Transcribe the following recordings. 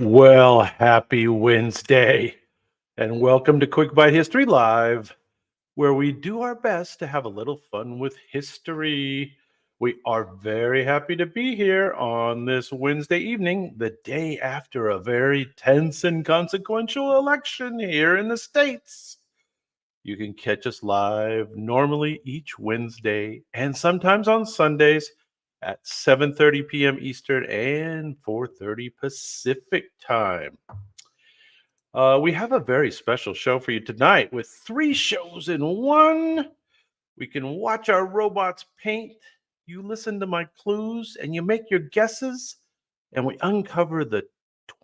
Well, happy Wednesday, and welcome to Quick Bite History Live, where we do our best to have a little fun with history. We are very happy to be here on this Wednesday evening, the day after a very tense and consequential election here in the States. You can catch us live normally each Wednesday and sometimes on Sundays at 7:30 p.m. Eastern and 4:30 Pacific time. We have a very special show for you tonight with 3 shows in one. We can watch our robots paint, you listen to my clues, and you make your guesses, and we uncover the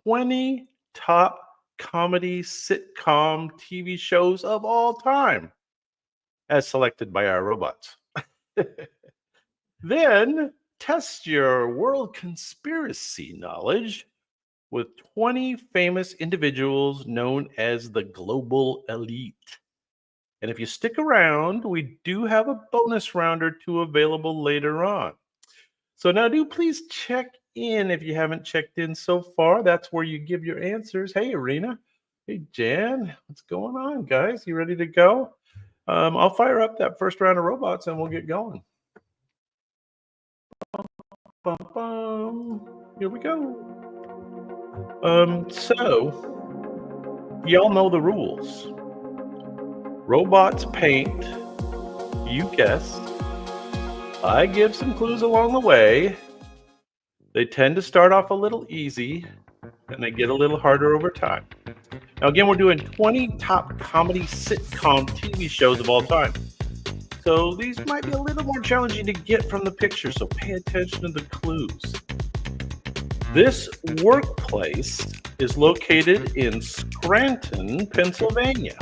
20 top comedy sitcom TV shows of all time, as selected by our robots. Then test your world conspiracy knowledge with 20 famous individuals known as the global elite. And if you stick around, we do have a bonus round or two available later on. So now do please check in if you haven't checked in so far. That's where you give your answers. Hey, Arena. Hey, Jan. What's going on, guys? You ready to go? I'll fire up that first round of robots and we'll get going. Bum, bum. Here we go. So y'all know the rules. Robots paint, you guessed. I give some clues along the way. They tend to start off a little easy and they get a little harder over time. Now again, we're doing 20 top comedy sitcom TV shows of all time. So these might be a little more challenging to get from the picture, so pay attention to the clues. This workplace is located in Scranton, Pennsylvania.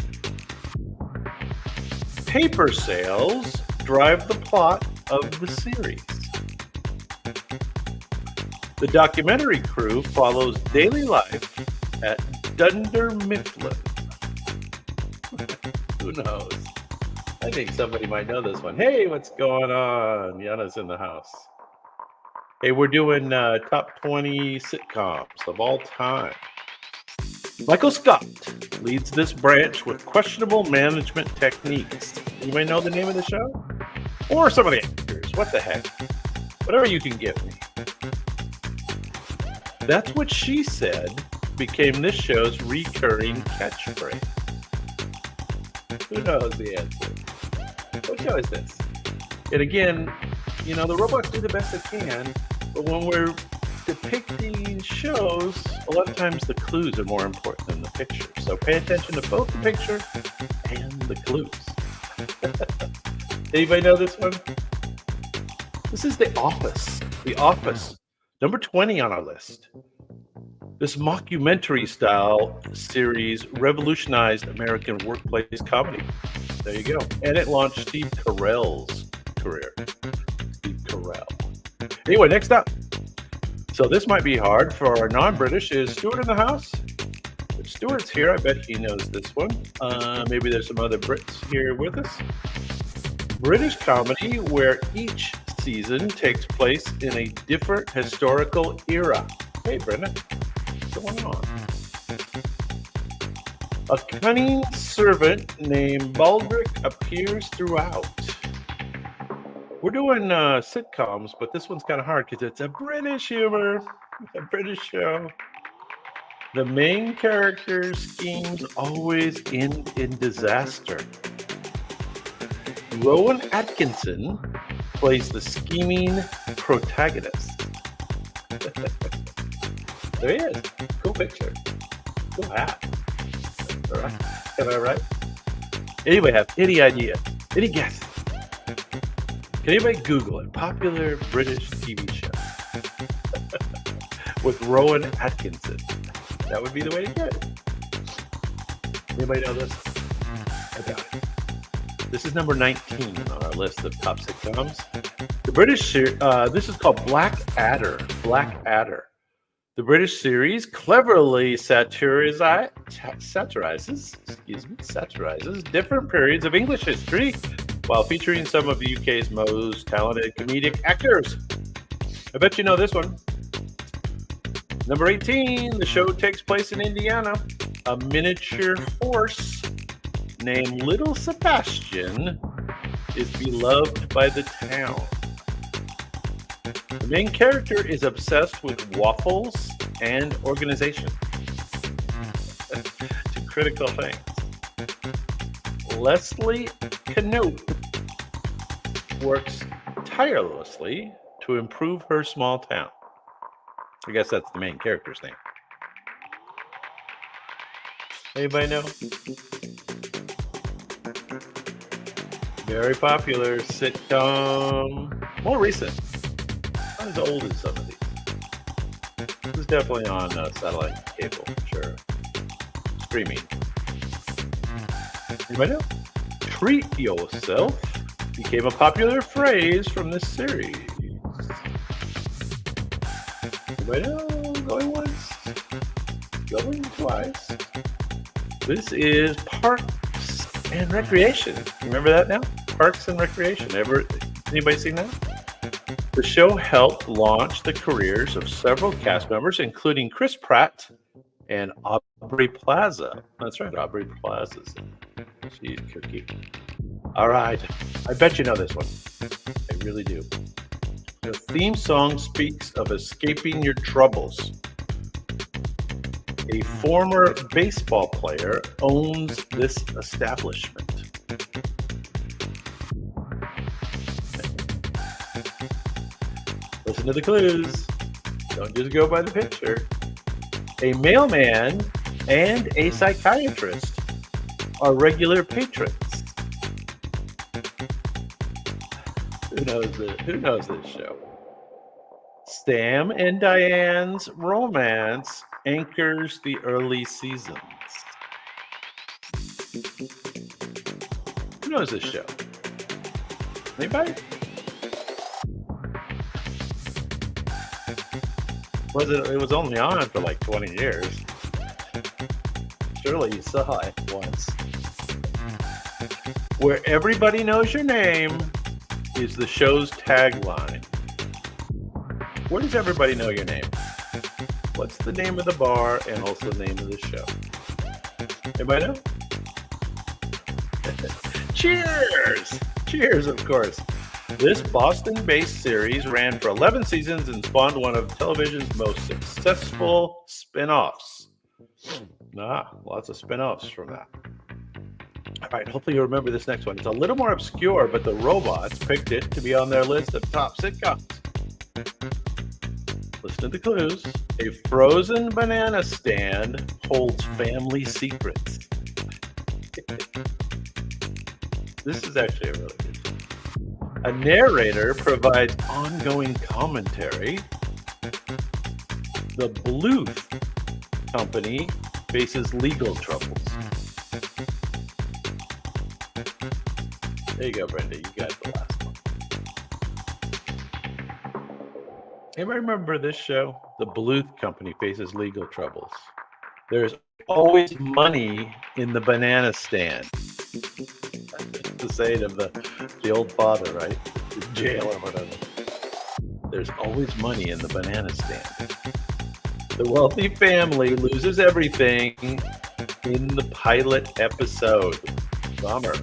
Paper sales drive the plot of the series. The documentary crew follows daily life at Dunder Mifflin. Who knows? I think somebody might know this one. Hey, what's going on? Yana's in the house. Hey, we're doing top 20 sitcoms of all time. Michael Scott leads this branch with questionable management techniques. Anybody know the name of the show? Or some of the actors? What the heck? Whatever you can give me. That's What She Said became this show's recurring catchphrase. Who knows the answer? What show is this? And again, you know, the robots do the best they can, but when we're depicting shows, a lot of times the clues are more important than the picture. So pay attention to both the picture and the clues. Anybody know this one? This is The Office. The Office, number 20 on our list. This mockumentary style series revolutionized American workplace comedy. There you go. And it launched Steve Carell's career. Steve Carell. Anyway, next up. So this might be hard for our non-British. Is Stuart in the house? If Stuart's here, I bet he knows this one. Maybe there's some other Brits here with us. British comedy where each season takes place in a different historical era. Hey, Brenda. What's going on? A cunning servant named Baldric appears throughout. We're doing sitcoms, but this one's kind of hard because it's a British humor, a British show. The main character's schemes always end in disaster. Rowan Atkinson plays the scheming protagonist. There he is. Cool picture. Cool hat. All right. Am I right? Anybody have any idea? Any guess? Can anybody Google it? Popular British TV show with Rowan Atkinson. That would be the way to get it. Anybody know this? I got it. This is number 19 on our list of top sitcoms. The British this is called Black Adder. Black Adder. The British series cleverly satirizes different periods of English history while featuring some of the UK's most talented comedic actors. I bet you know this one. Number 18, the show takes place in Indiana. A miniature horse named Little Sebastian is beloved by the town. The main character is obsessed with waffles and organization. Two critical things. Leslie Knope works tirelessly to improve her small town. I guess that's the main character's name. Anybody know? Very popular sitcom. More recent. Not as old as some of these. This is definitely on satellite cable, sure. Streaming. Anybody know? Treat yourself became a popular phrase from this series. Anybody know? Going once, going twice. This is Parks and Recreation. Remember that now? Parks and Recreation. Anybody seen that? The show helped launch the careers of several cast members, including Chris Pratt and Aubrey Plaza. That's right, Aubrey Plaza's in it. She's cookie. All right. I bet you know this one. I really do. The theme song speaks of escaping your troubles. A former baseball player owns this establishment. Listen to the clues. Don't just go by the picture. A mailman and a psychiatrist are regular patrons. Who knows this show? Sam and Diane's romance anchors the early seasons. Who knows this show? Anybody? It was only on for like 20 years. Surely you saw it once. Where everybody knows your name is the show's tagline. Where does everybody know your name? What's the name of the bar and also the name of the show? Anybody know? Cheers! Cheers, of course. This Boston-based series ran for 11 seasons and spawned one of television's most successful spin-offs. Lots of spin-offs from that. All right, hopefully you remember this next one. It's a little more obscure, but the robots picked it to be on their list of top sitcoms. Listen to the clues. A frozen banana stand holds family secrets. This is actually a really good one. A narrator provides ongoing commentary. The Bluth Company faces legal troubles. There you go, Brenda. You got the last one. Anybody remember this show? The Bluth Company faces legal troubles. There's always money in the banana stand. That's the saying of the old father, right? The jail or whatever. There's always money in the banana stand. The wealthy family loses everything in the pilot episode. Bummer.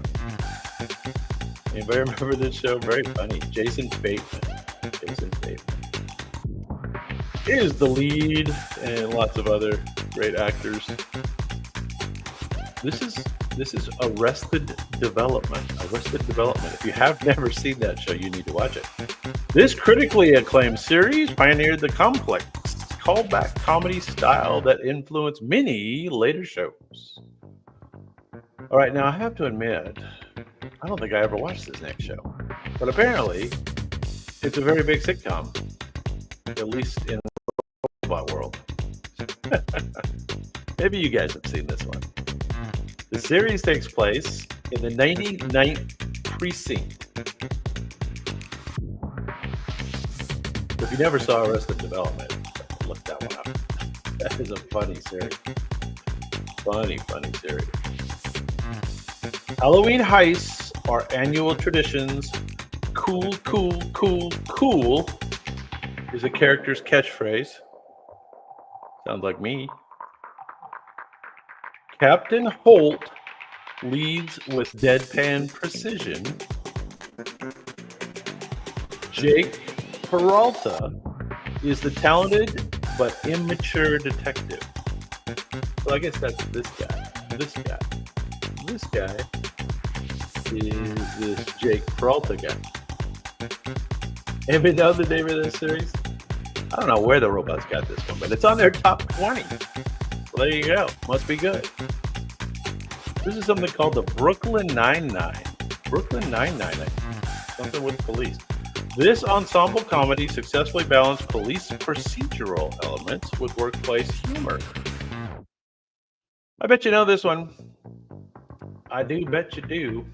Anybody remember this show? Very funny. Jason Bateman is the lead, and lots of other great actors. This is Arrested Development. If you have never seen that show, you need to watch it. This critically acclaimed series pioneered the complex callback comedy style that influenced many later shows. All right, now I have to admit, I don't think I ever watched this next show, but apparently it's a very big sitcom, at least in the robot world. Maybe you guys have seen this one. The series takes place in the 99th precinct. If you never saw Arrested Development, look that one up. That is a funny series. Funny series. Halloween heists are annual traditions. Cool is a character's catchphrase. Sounds like me. Captain Holt leads with deadpan precision. Jake Peralta is the talented but immature detective. Well, I guess that's this guy. This guy is this Jake Peralta guy. Anybody know the name of this series? I don't know where the robots got this one, but it's on their top 20. Well, there you go. Must be good. This is something called the Brooklyn Nine-Nine. Brooklyn Nine-Nine. Something with police. This ensemble comedy successfully balanced police procedural elements with workplace humor. I bet you know this one. I do bet you do.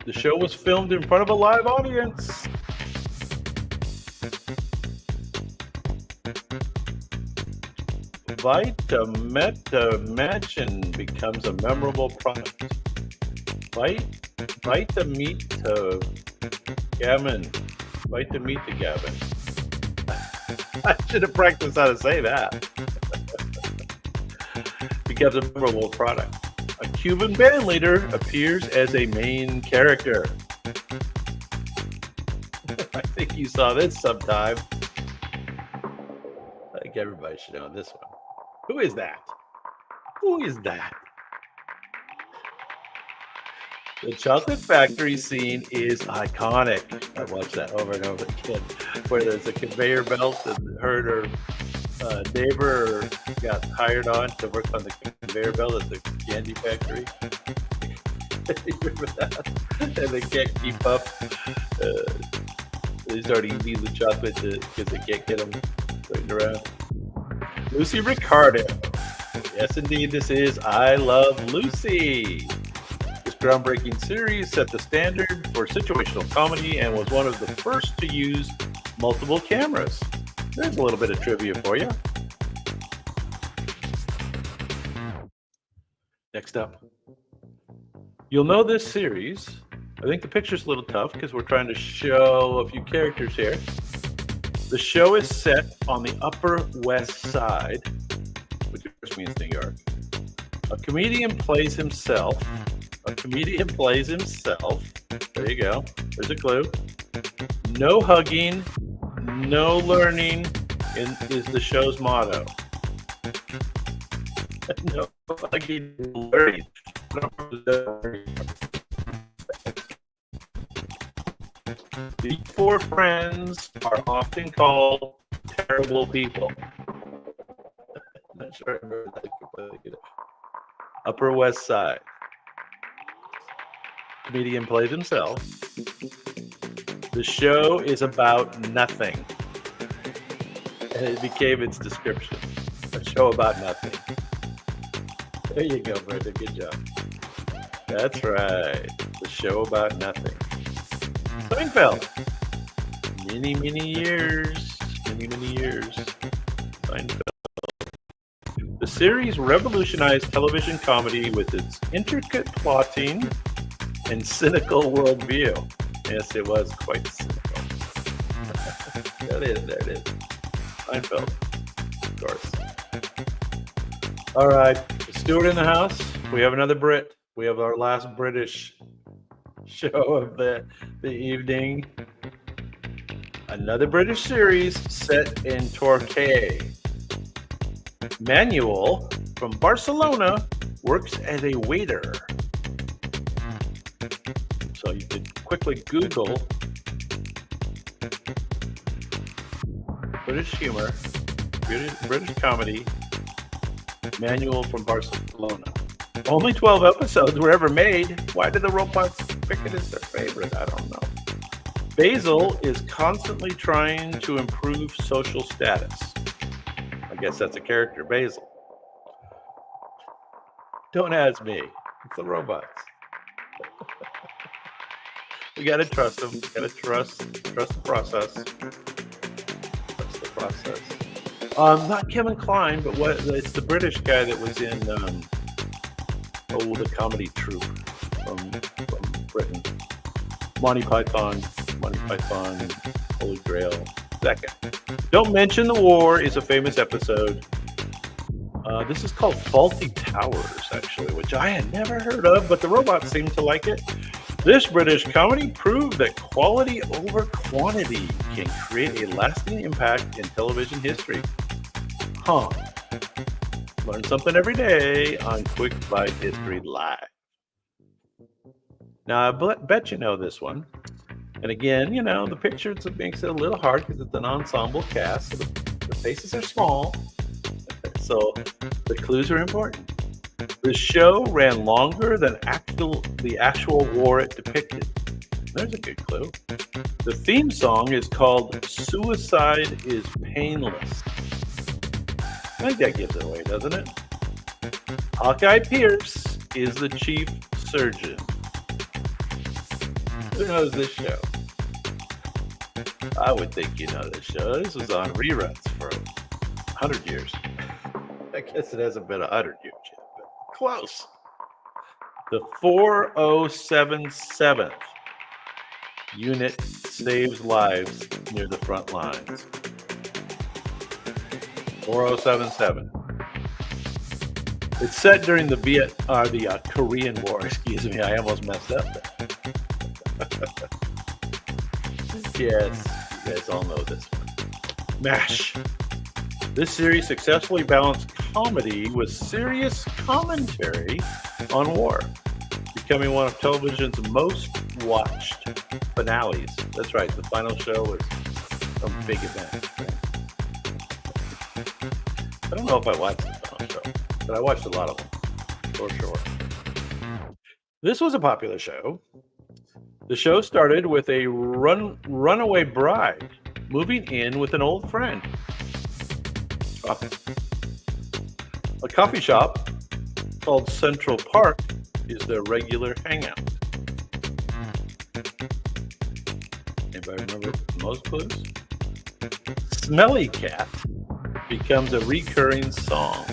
The show was filmed in front of a live audience. Vitametamatchin becomes a memorable product. Vitametagammin. Vitametagammin. I should have practiced how to say that. Becomes a memorable product. A Cuban band leader appears as a main character. I think you saw this sometime. I think everybody should know this one. Who is that? Who is that? The chocolate factory scene is iconic. I watched that over and over again, where there's a conveyor belt and her and her neighbor got hired on to work on the conveyor belt at the candy factory. You remember that? And they can't keep up. They start eating the chocolate because they can't get them turned around. Lucy Ricardo. Yes, indeed, this is I Love Lucy. This groundbreaking series set the standard for situational comedy and was one of the first to use multiple cameras. There's a little bit of trivia for you. Next up. You'll know this series. I think the picture's a little tough because we're trying to show a few characters here. The show is set on the Upper West Side, which of course means New York. A comedian plays himself. There you go. There's a clue. No hugging, no learning is the show's motto. No hugging, no learning. These four friends are often called terrible people. I'm not sure I remember that completely. Upper West Side. Comedian plays himself. The show is about nothing. And it became its description. A show about nothing. There you go, Brenda. Good job. That's right. The show about nothing. Seinfeld. Many years. Seinfeld. The series revolutionized television comedy with its intricate plotting and cynical worldview. Yes, it was quite cynical. There it is. Seinfeld, of course. All right, Stuart in the house. We have another Brit. We have our last British show of the evening. Another British series set in Torquay. Manuel from Barcelona works as a waiter. So you could quickly Google British humor, British comedy, Manuel from Barcelona. Only 12 episodes were ever made. Why did the robots pick it as their favorite? I don't know. Basil is constantly trying to improve social status. I guess that's a character, Basil. Don't ask me. It's the robots. We gotta trust them. Gotta trust the process. Trust the process. Not Kevin Kline, but it's the British guy that was in the comedy troupe from Britain. Monty Python, Holy Grail. That guy. Don't Mention the War is a famous episode. This is called Faulty Towers, actually, which I had never heard of, but the robots seem to like it. This British comedy proved that quality over quantity can create a lasting impact in television history. Huh. Learn something every day on Quick Bite History Live. Now, I bet you know this one. And again, the pictures makes it a little hard because it's an ensemble cast. So the faces are small, so the clues are important. The show ran longer than the actual war it depicted. There's a good clue. The theme song is called Suicide is Painless. I think that gives it away, doesn't it? Hawkeye Pierce is the chief surgeon. Who knows this show? I would think you know this show. This was on reruns for 100 years. I guess it hasn't been 100 years yet, but close. The 4077th unit saves lives near the front lines. 4077. It's set during the Korean War. Excuse me, I almost messed up there. Yes, you guys all know this one. MASH. This series successfully balanced comedy with serious commentary on war, becoming one of television's most watched finales. That's right, the final show was some big event. I don't know if I watched the final show, but I watched a lot of them, for sure. This was a popular show. The show started with a runaway bride moving in with an old friend. A coffee shop called Central Park is their regular hangout. Anybody remember most clues? Smelly Cat becomes a recurring song.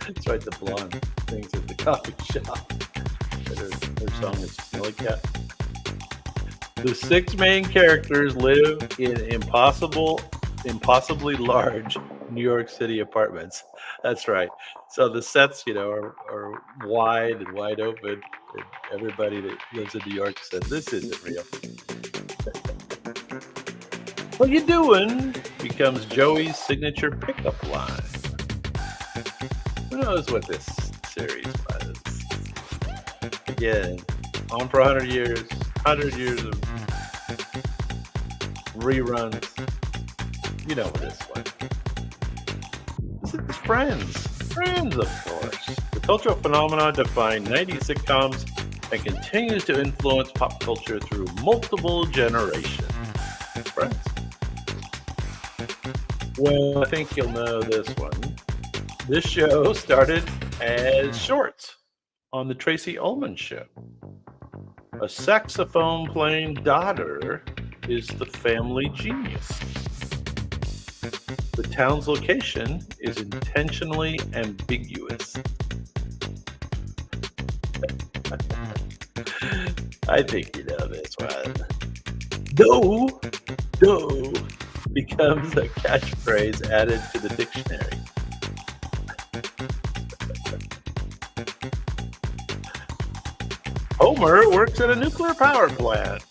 That's right, the blonde sings at the coffee shop. Her song is Smelly Cat. The 6 main characters live in impossibly large New York City apartments. That's right. So the sets, are wide and wide open. And everybody that lives in New York says, this isn't real. What you doing becomes Joey's signature pickup line. Who knows what this series was? Again, on for 100 years, 100 years of reruns. You know this one. This is Friends. Friends, of course. The cultural phenomenon defined 90s sitcoms and continues to influence pop culture through multiple generations. Friends. Well, I think you'll know this one. This show started as shorts on the Tracy Ullman Show. A saxophone-playing daughter is the family genius. The town's location is intentionally ambiguous. I think you know this one. Dough becomes a catchphrase added to the dictionary. Homer works at a nuclear power plant.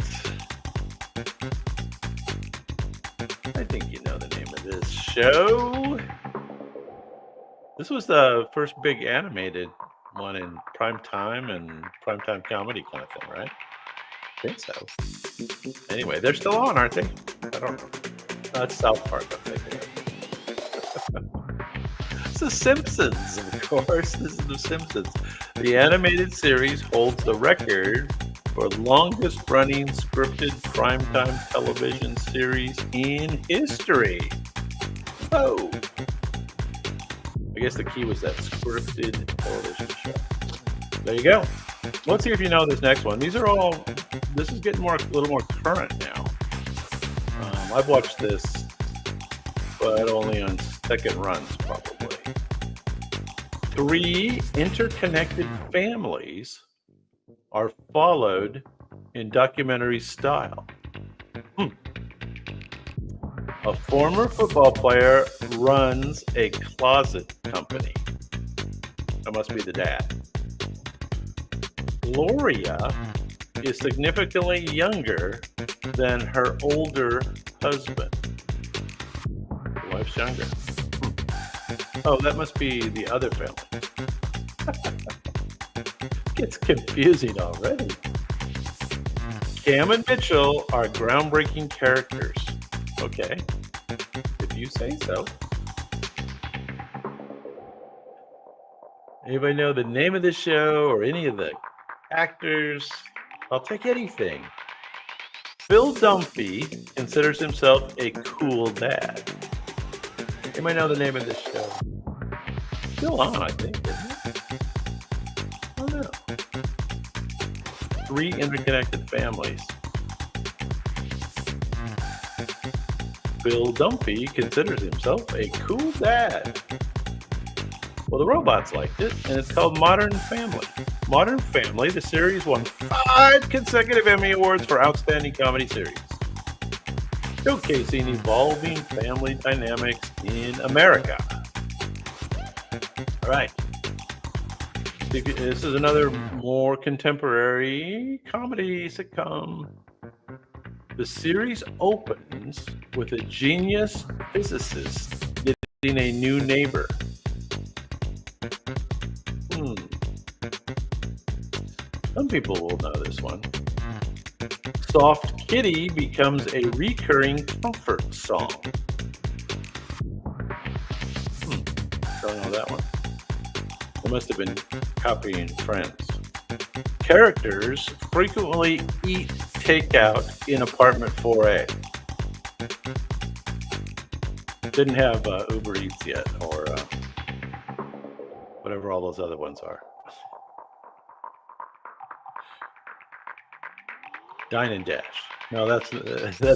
I think you know the name of this show. This was the first big animated one in prime time and primetime comedy kind of thing, right? I think so. Anyway, they're still on, aren't they? I don't know. That's South Park, I'm thinking of. It's The Simpsons, of course. This is The Simpsons. The animated series holds the record for longest running scripted primetime television series in history. Oh. I guess the key was that scripted television show. There you go. Let's see if you know this next one. This is getting a little more current now. I've watched this, but only on second runs, probably. 3 interconnected families are followed in documentary style. A former football player runs a closet company. That must be the dad. Gloria is significantly younger than her older husband. The wife's younger. Oh, that must be the other family. Gets confusing already. Cam and Mitchell are groundbreaking characters. Okay, if you say so. Anybody know the name of the show or any of the actors? I'll take anything. Phil Dunphy considers himself a cool dad. Anybody know the name of this show? Still on, I think, isn't it? Oh no. 3 interconnected families. Phil Dunphy considers himself a cool dad. Well, the robots liked it, and it's called Modern Family. Modern Family, the series, won 5 consecutive Emmy Awards for Outstanding Comedy Series, showcasing evolving family dynamics in America. All right. This is another more contemporary comedy sitcom. The series opens with a genius physicist getting a new neighbor. Some people will know this one. Soft Kitty becomes a recurring comfort song. Don't know that one. They must have been copying Friends. Characters frequently eat takeout in apartment 4A. Didn't have Uber Eats yet, or whatever all those other ones are. Dine and Dash. No, that's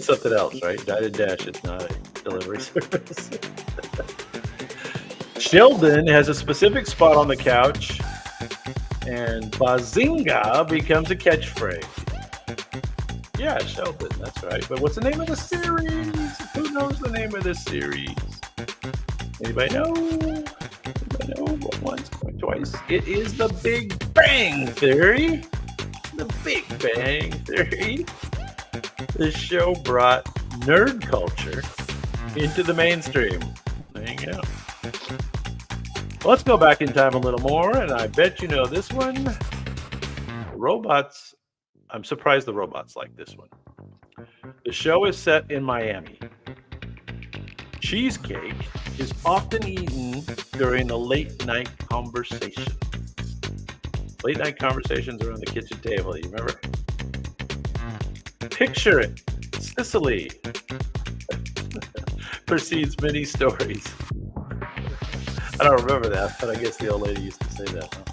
something else, right? Dine and Dash is not a delivery service. Sheldon has a specific spot on the couch, and Bazinga becomes a catchphrase. Yeah, Sheldon, that's right. But what's the name of the series? Who knows the name of the series? Anybody know? Anybody know? Going once, going twice. It is The Big Bang Theory. The Big Bang Theory. The show brought nerd culture into the mainstream. There you go. Let's go back in time a little more, and I bet you know this one. Robots. I'm surprised the robots like this one. The show is set in Miami. Cheesecake is often eaten during the late night conversations. Late night conversations around the kitchen table, you remember? Picture it. Sicily precedes many stories. I don't remember that, but I guess the old lady used to say that. Huh?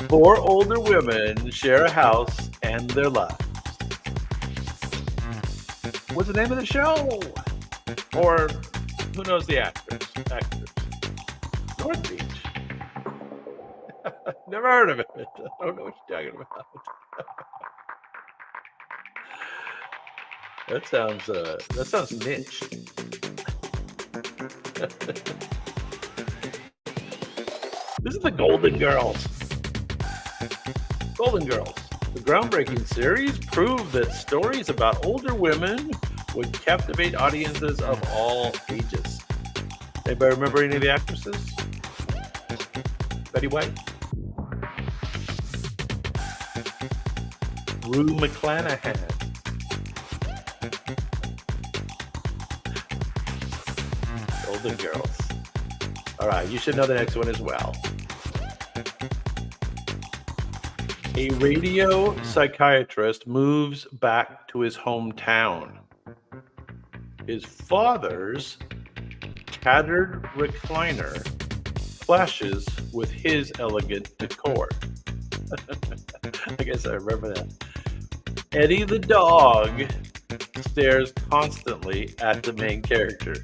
4 older women share a house and their lives. What's the name of the show? Or who knows the actors? North Beach. Never heard of it. I don't know what you're talking about. That sounds niche. This is the Golden Girls. Golden Girls. The groundbreaking series proved that stories about older women would captivate audiences of all ages. Anybody remember any of the actresses? Betty White? Rue McClanahan. Golden Girls. All right, you should know the next one as well. A radio psychiatrist moves back to his hometown. His father's tattered recliner clashes with his elegant decor. I guess I remember that. Eddie the dog stares constantly at the main character.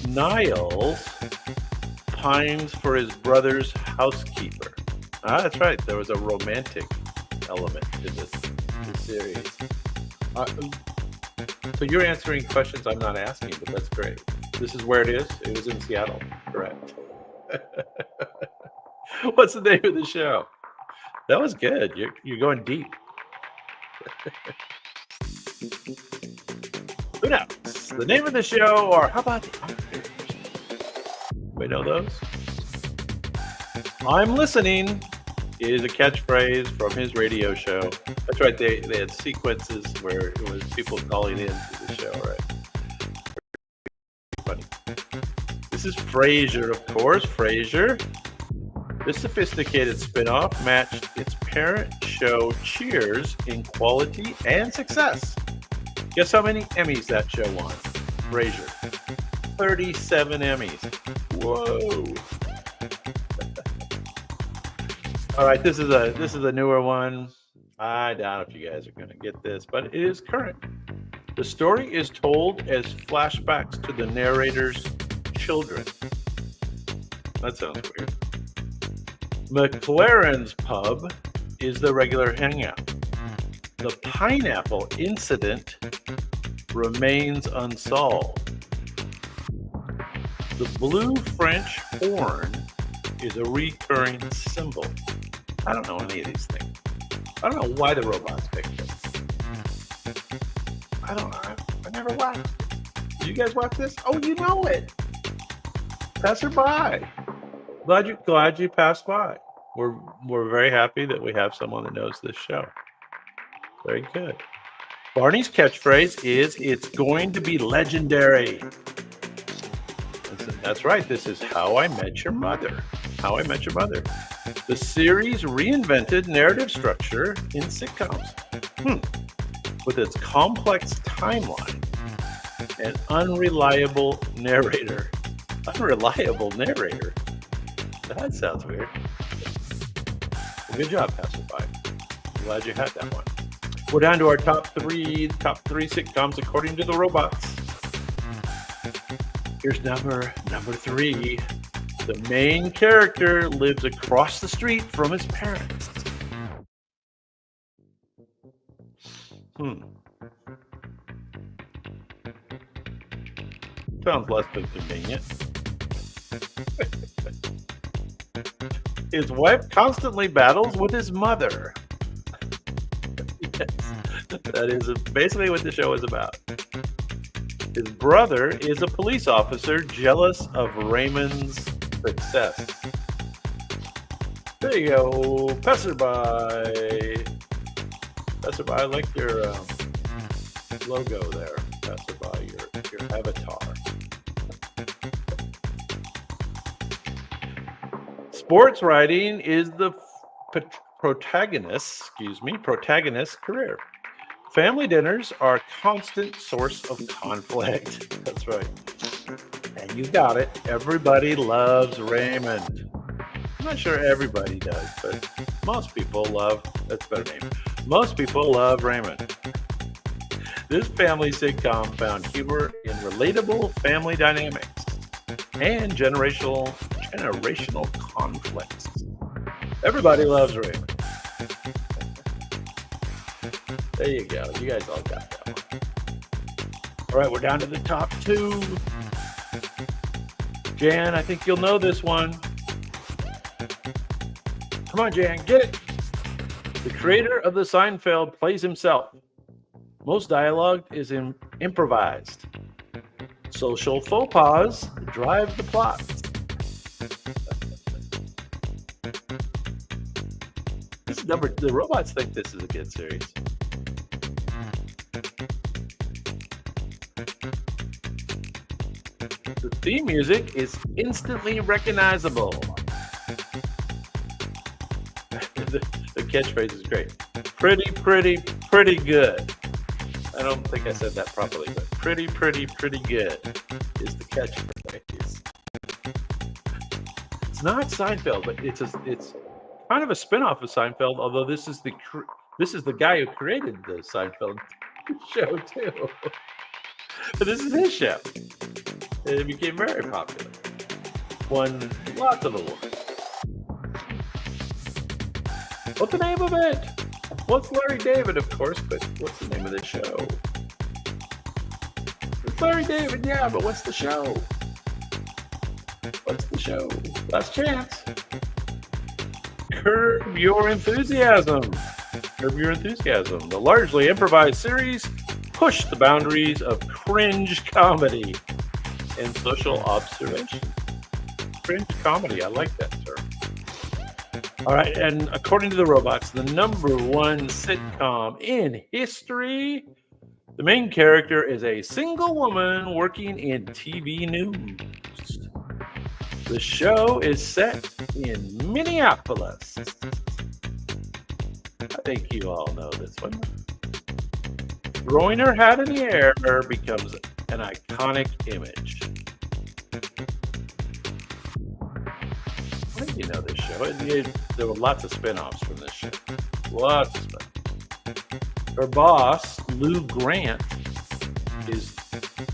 Niles pines for his brother's housekeeper. That's right. There was a romantic element to this series. So you're answering questions I'm not asking, but that's great. This is where it is. It was in Seattle, correct? What's the name of the show? That was good. You're going deep. Who knows? The name of the show, or how about the actors? We know those. I'm listening is a catchphrase from his radio show. That's right. They had sequences where it was people calling in to the show, right? Funny. This is Frasier, of course. Frasier. This sophisticated spin-off matched its parent show Cheers in quality and success. Guess how many Emmys that show won? Frasier. 37 Emmys. Whoa. All right, this is a newer one. I doubt if you guys are going to get this, but it is current. The story is told as flashbacks to the narrator's children. That sounds weird. McLaren's Pub is the regular hangout. The pineapple incident remains unsolved. The blue French horn is a recurring symbol. I don't know any of these things. I don't know why the robots picked it. I don't know. I never watched it. Did you guys watch this? Oh, you know it. Passerby. Glad you passed by. We're very happy that we have someone that knows this show. Very good. Barney's catchphrase is, "It's going to be legendary." That's right. This is How I Met Your Mother. How I Met Your Mother. The series reinvented narrative structure in sitcoms. With its complex timeline and unreliable narrator. Unreliable narrator? That sounds weird. Well, good job, Passerby. I'm glad you had that one. We're down to our top three sitcoms according to the robots. Here's number three. The main character lives across the street from his parents. Sounds less than convenient. His wife constantly battles with his mother. Yes, that is basically what the show is about. His brother is a police officer jealous of Raymond's success. There you go, Passerby. Passerby, I like your logo there, Passerby, your avatar. Sports writing is the protagonist's career. Family dinners are a constant source of conflict. That's right. And you got it. Everybody loves Raymond. I'm not sure everybody does, but most people love, that's a better name. Most people love Raymond. This family sitcom found humor in relatable family dynamics and generational conflicts. Everybody loves Raymond. There you go. You guys all got that one. All right, we're down to the top two. Jan, I think you'll know this one. Come on, Jan, get it. The creator of the Seinfeld plays himself. Most dialogue is improvised. Social faux pas drive the plot. The robots think this is a good series. The theme music is instantly recognizable. The catchphrase is great. Pretty good. I don't think I said that properly, but pretty good is the catchphrase. It's not Seinfeld, but it's kind of a spin-off of Seinfeld, although this is the guy who created the Seinfeld show too. But this is his show. And it became very popular. Won lots of awards. What's the name of it? What's Larry David, of course, but what's the name of the show? Sorry, David. Yeah, but what's the show? What's the show? Last chance. Curb Your Enthusiasm. Curb Your Enthusiasm. The largely improvised series pushed the boundaries of cringe comedy and social observation. Cringe comedy. I like that term. All right. And according to the robots, the #1 sitcom in history. The main character is a single woman working in TV news. The show is set in Minneapolis. I think you all know this one. Throwing her hat in the air becomes an iconic image. I think you know this show. There were lots of spin-offs from this show. Lots of spin-offs. Her boss, Lou Grant, is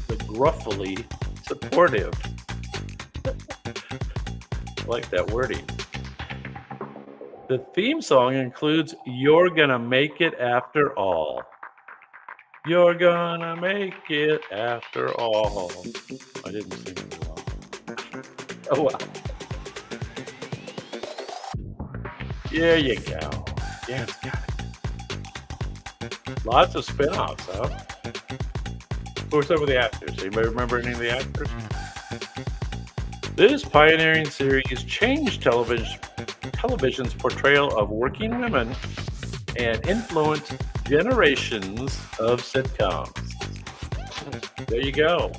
the gruffly supportive. I like that wording. The theme song includes You're Gonna Make It After All. You're gonna make it after all. I didn't sing it well. Oh, wow. There you go. Yeah, it's got it. Lots of spin-offs, huh? Who are some of the actors? Anybody remember any of the actors? This pioneering series changed television's portrayal of working women and influenced generations of sitcoms. There you go.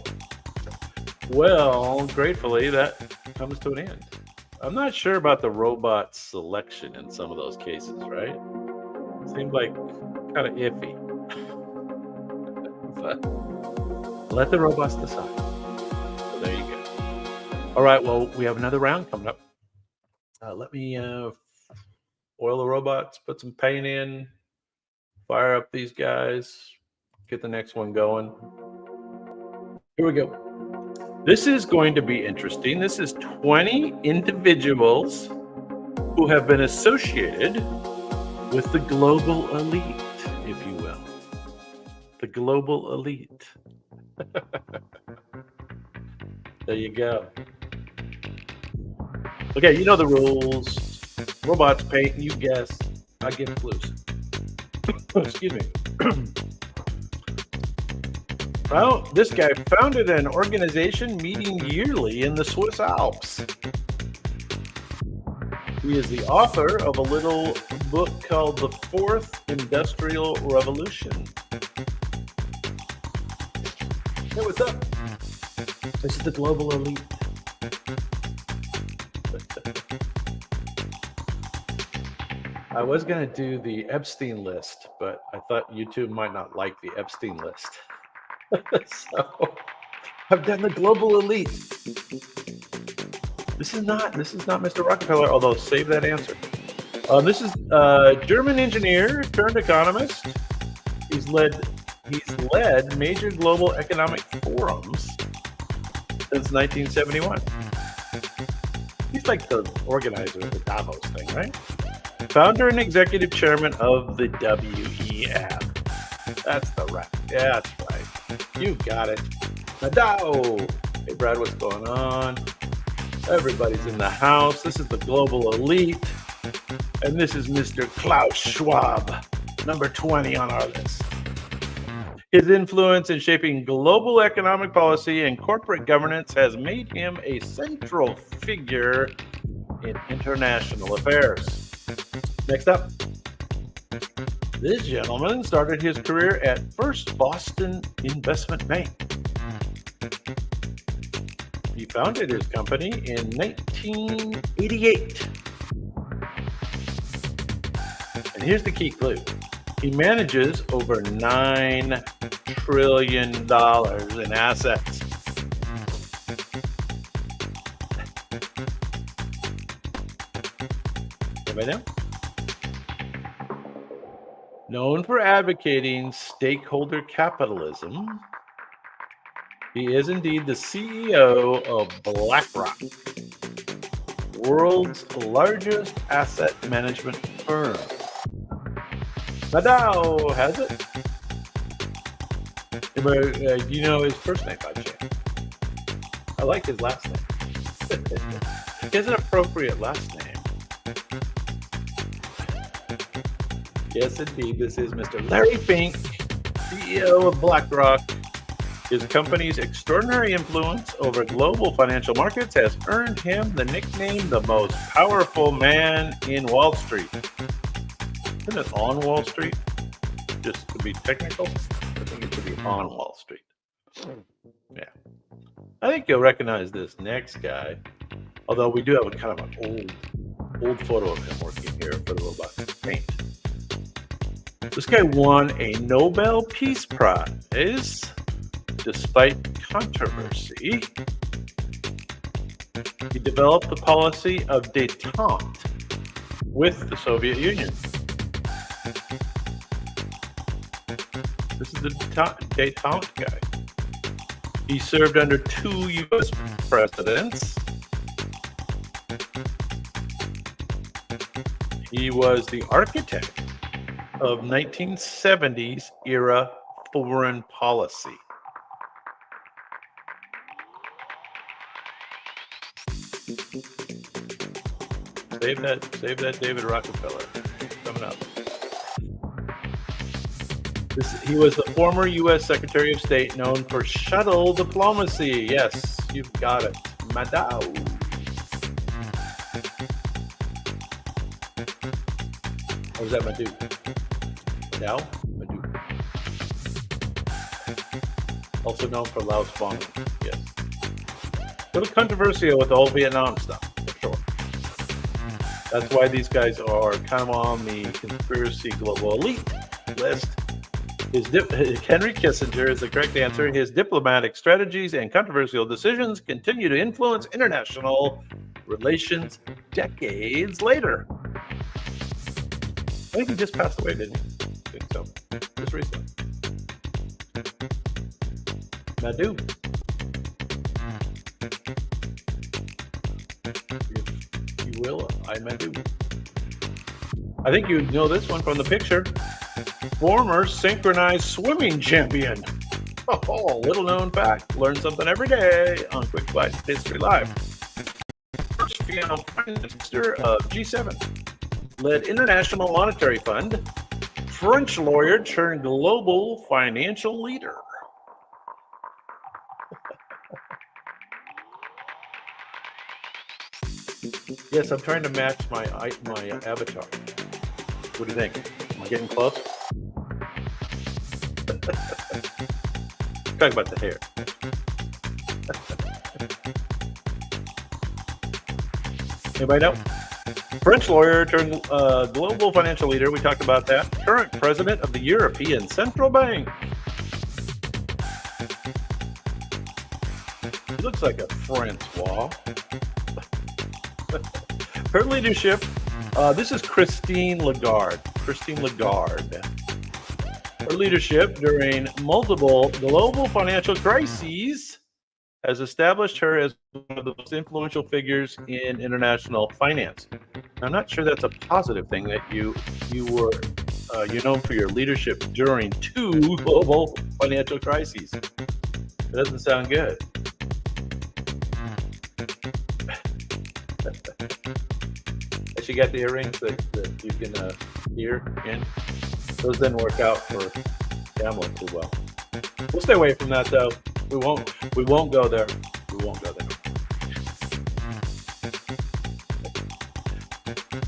Well, gratefully, that comes to an end. I'm not sure about the robot selection in some of those cases, right? Seemed like kind of iffy. But let the robots decide. So there you go. All right, well, we have another round coming up. Let me oil the robots, put some paint in, fire up these guys, get the next one going. Here we go. This is going to be interesting. This is 20 individuals who have been associated with the global elite, if you will. The global elite. There you go. Okay, you know the rules. Robots paint, you guess. I give clues. Excuse me. Well, this guy founded an organization meeting yearly in the Swiss Alps. He is the author of a little book called The Fourth Industrial Revolution. Hey, what's up? This is the global elite. I was going to do the Epstein list, but I thought YouTube might not like the Epstein list. So I've done the global elite. This is not Mr. Rockefeller, although save that answer. This is a German engineer turned economist. He's led major global economic forums since 1971. He's like the organizer of the Davos thing, right? Founder and executive chairman of the WEF. That's the right. Yeah, that's right. You got it. Nadao. Hey, Brad, what's going on? Everybody's in the house. This is the global elite. And this is Mr. Klaus Schwab, number 20 on our list. His influence in shaping global economic policy and corporate governance has made him a central figure in international affairs. Next up, this gentleman started his career at First Boston Investment Bank. He founded his company in 1988. And here's the key clue. He manages over $9 trillion in assets. Anybody know? Known for advocating stakeholder capitalism, he is indeed the CEO of BlackRock, world's largest asset management firm. Nadao has it. You know his first name by chance? I like his last name. He has an appropriate last name. Yes, indeed, this is Mr. Larry Fink, CEO of BlackRock. His company's extraordinary influence over global financial markets has earned him the nickname the most powerful man in Wall Street. Isn't it on Wall Street? Just to be technical, I think it should be on Wall Street. Yeah. I think you'll recognize this next guy, although we do have a kind of an old photo of him working here for the robotic paint. This guy won a Nobel Peace Prize despite controversy. He developed the policy of détente with the Soviet Union. This is the détente guy. He served under 2 U.S. presidents. He was the architect of 1970s era foreign policy. Save that David Rockefeller. Coming up. He was the former U.S. Secretary of State known for shuttle diplomacy. Yes, you've got it. Madao. Or is that Madou? Madao? Madou. Also known for Laos bombing. Yes. A little controversial with the whole Vietnam stuff, for sure. That's why these guys are kind of on the conspiracy global elite list. Henry Kissinger is the correct answer. His diplomatic strategies and controversial decisions continue to influence international relations decades later. I think he just passed away, didn't he? I think so. Just recently. Madou. If you will, I Madou. I think you know this one from the picture. Former synchronized swimming champion. Oh, little known fact. Learn something every day on quickbite History Live. First female prime minister of G7. Led International Monetary Fund. French lawyer turned global financial leader. Yes, I'm trying to match my avatar. What do you think? Am I getting close? Talk about the hair. Anybody know? French lawyer turned global financial leader. We talked about that. Current president of the European Central Bank. He looks like a Francois. Her leadership. This is Christine Lagarde. Her leadership during multiple global financial crises has established her as one of the most influential figures in international finance. I'm not sure that's a positive thing that you're known for your leadership during 2 global financial crises. It doesn't sound good. Has she got the earrings that you can hear in? Those didn't work out for Pamela too well. We'll stay away from that though. We won't go there.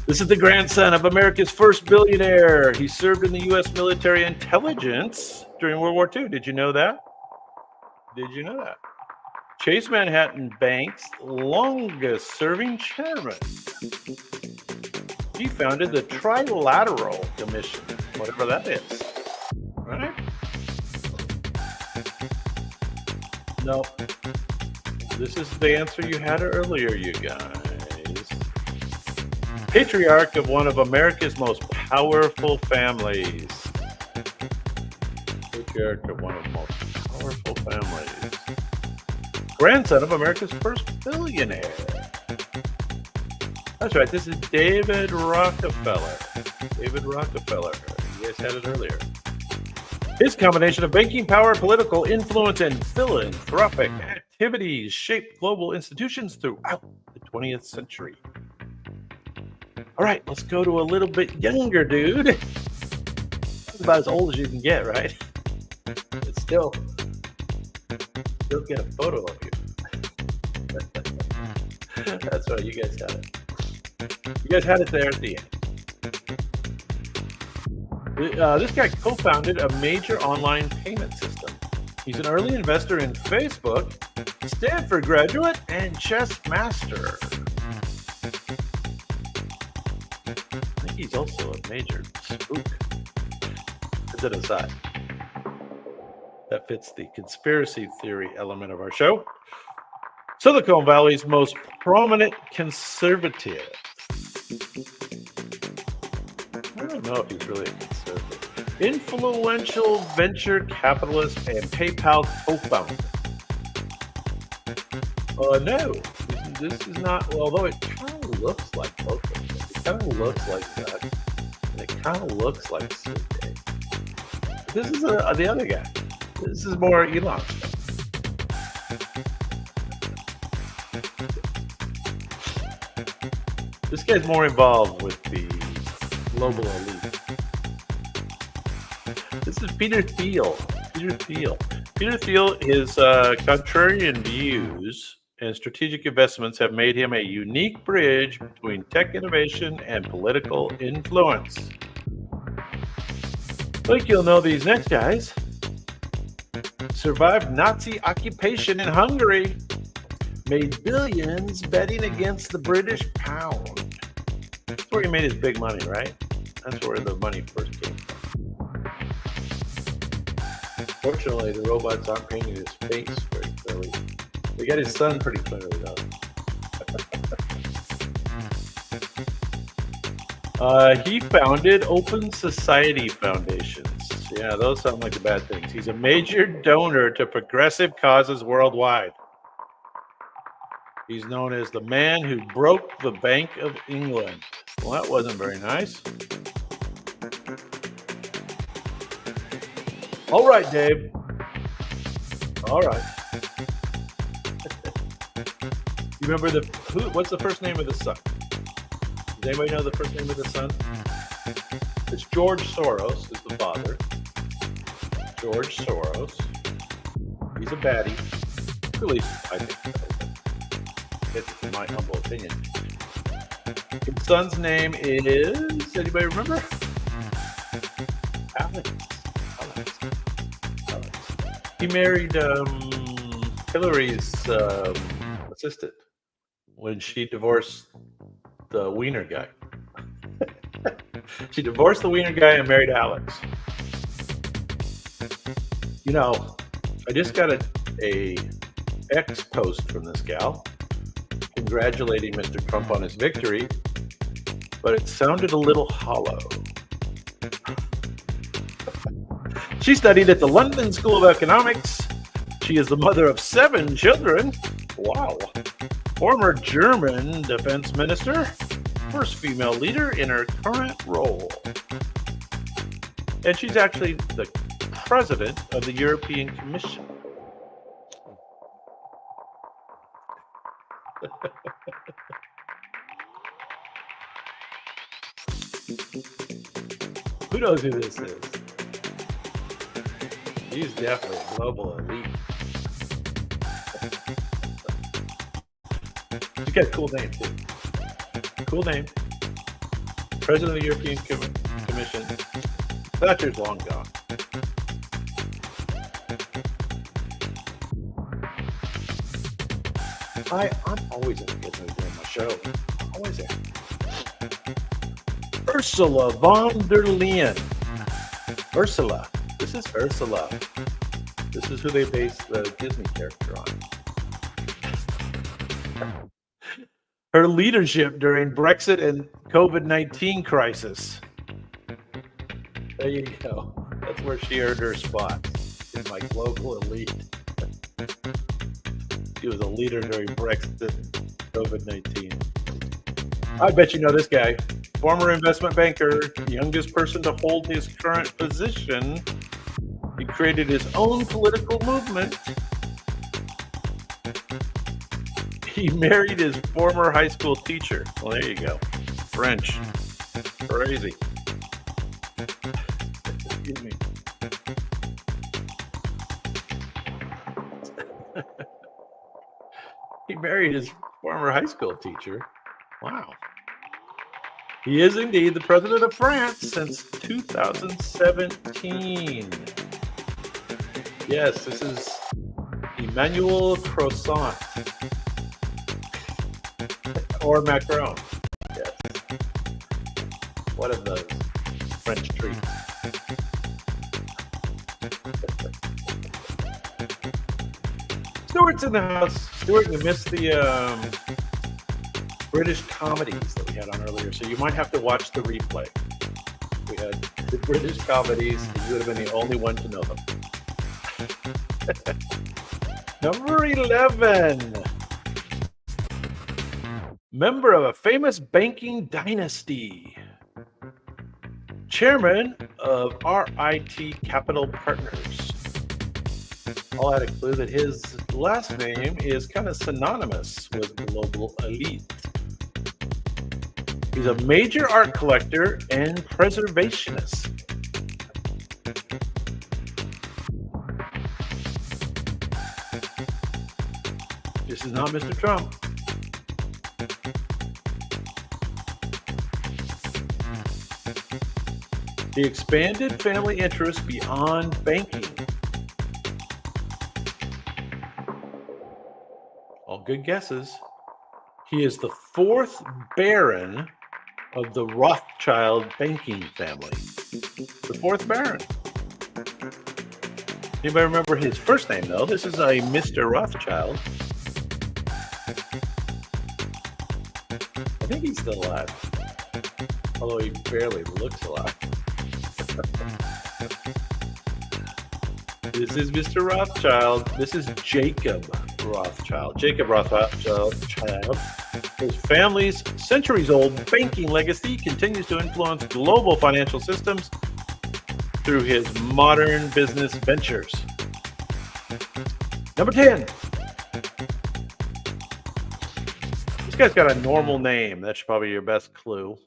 This is the grandson of America's first billionaire. He served in the U.S. military intelligence during World War II. Did you know that? Chase Manhattan Bank's longest serving chairman. He founded the Trilateral Commission, whatever that is. Right? No. This is the answer you had earlier, you guys. Patriarch of one of America's most powerful families. Grandson of America's first billionaire. That's right, this is David Rockefeller. You guys had it earlier. His combination of banking power, political influence, and philanthropic activities shaped global institutions throughout the 20th century. All right, let's go to a little bit younger dude. That's about as old as you can get, right? But still get a photo of you. That's right, you guys had it. You guys had it there at the end. This guy co-founded a major online payment system. He's an early investor in Facebook, Stanford graduate, and chess master. I think he's also a major spook. As an aside, that fits the conspiracy theory element of our show. Silicon Valley's most prominent conservative. I don't know if he's really a conservative. Influential venture capitalist and PayPal co-founder. No, this is not, although it kind of looks like both of them. It kind of looks like Zuck, and it kind of looks like Sergey. This is the other guy. This is more Elon. This guy's more involved with the global elite. This is Peter Thiel. Peter Thiel, his contrarian views and strategic investments have made him a unique bridge between tech innovation and political influence. I think you'll know these next guys. Survived Nazi occupation in Hungary. Made billions betting against the British pound. That's where he made his big money, right? That's where the money first came from. Fortunately, the robots aren't painting his face very clearly. They got his son pretty clearly, though. He founded Open Society Foundations. Yeah, those sound like the bad things. He's a major donor to progressive causes worldwide. He's known as the man who broke the Bank of England. Well, that wasn't very nice. All right, Dave. All right. You remember what's the first name of the son? Does anybody know the first name of the son? It's George Soros is the father. George Soros. He's a baddie. At least I think so. It's in my humble opinion. His son's name is, anybody remember? Alex. He married Hillary's assistant when she divorced the Wiener guy. She divorced the Wiener guy and married Alex. You know, I just got a X post from this gal congratulating Mr. Trump on his victory, but it sounded a little hollow. She studied at the London School of Economics. She is the mother of 7 children. Wow. Former German defense minister. First female leader in her current role. And she's actually the president of the European Commission. Who knows who this is? He's definitely a global elite. He's got a cool name, too. Cool name. President of the European Commission. Thatcher's long gone. I'm always in a good mood during my show. Always am. Ursula von der Leyen. Ursula. This is Ursula. This is who they based the Disney character on. Her leadership during Brexit and COVID-19 crisis. There you go. That's where she earned her spot in my global elite. She was a leader during Brexit and COVID-19. I bet you know this guy. Former investment banker, youngest person to hold his current position. created his own political movement. He married his former high school teacher. Well, there you go. French. Crazy. Excuse me. He married his former high school teacher. Wow. He is indeed the president of France since 2017. Yes, this is Emmanuel Croissant. Or Macron. Yes. One of those French treats. Stuart's in the house. Stuart, you missed the British comedies that we had on earlier, so you might have to watch the replay. We had the British comedies, and you would have been the only one to know them. Number 11. Member of a famous banking dynasty. Chairman of RIT Capital Partners. I'll add a clue that his last name is kind of synonymous with global elite. He's a major art collector and preservationist. This is not Mr. Trump. He expanded family interests beyond banking. All good guesses. He is the fourth Baron of the Rothschild banking family. The fourth Baron. Anybody remember his first name, though? This is a Mr. Rothschild. I think he's still alive. Although he barely looks alive. This is Mr. Rothschild. This is Jacob Rothschild. Jacob Rothschild. His family's centuries-old banking legacy continues to influence global financial systems through his modern business ventures. Number 10. This guy's got a normal name. That's probably your best clue.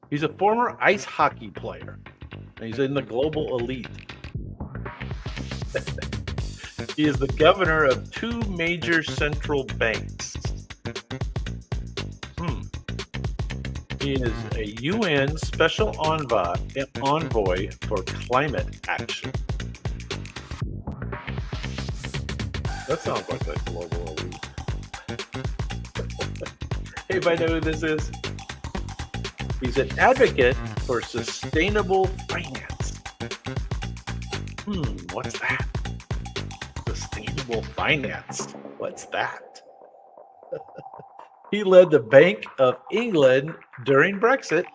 He's a former ice hockey player. He's in the global elite. He is the governor of two major central banks. He is a UN special envoy for climate action. That sounds like a global elite. Anybody know who this is? He's an advocate for sustainable finance. What's that? Sustainable finance. What's that? He led the Bank of England during Brexit.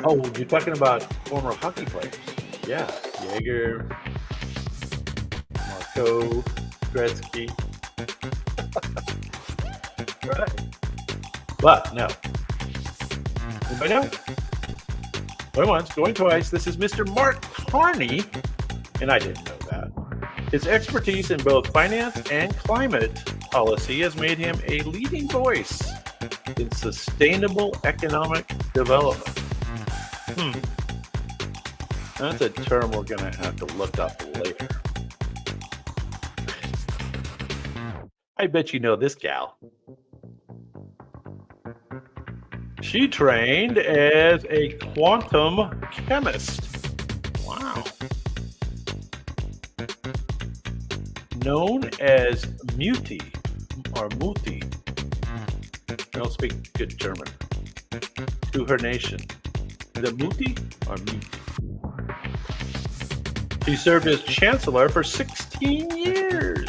Oh, you're talking about former hockey players. Yeah, Jaeger, Marco, Gretzky. Right. But no. Anybody know? Going once, going twice. This is Mr. Mark Carney, and I didn't know that. His expertise in both finance and climate policy has made him a leading voice in sustainable economic development. That's a term we're going to have to look up later. I bet you know this gal. She trained as a quantum chemist. Wow. Known as Mutti or Mutti. I don't speak good German. To her nation. Is it Mutti or Mutti? She served as chancellor for 16 years.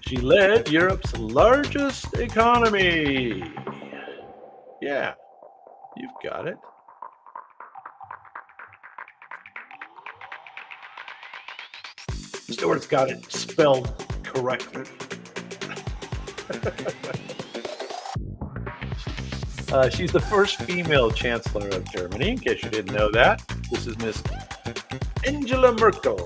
She led Europe's largest economy. Yeah, you've got it. Stewart's got it spelled correctly. She's the first female chancellor of Germany, in case you didn't know that. This is Miss Angela Merkel.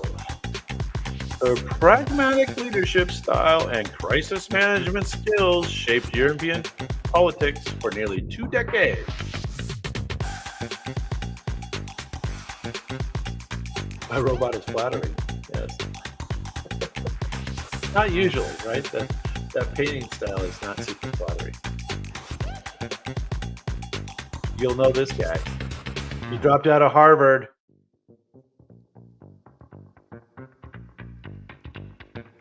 Her pragmatic leadership style and crisis management skills shaped European politics for nearly 2 decades. My robot is flattering, yes. Not usually, right? That painting style is not super flattering. You'll know this guy. He dropped out of Harvard.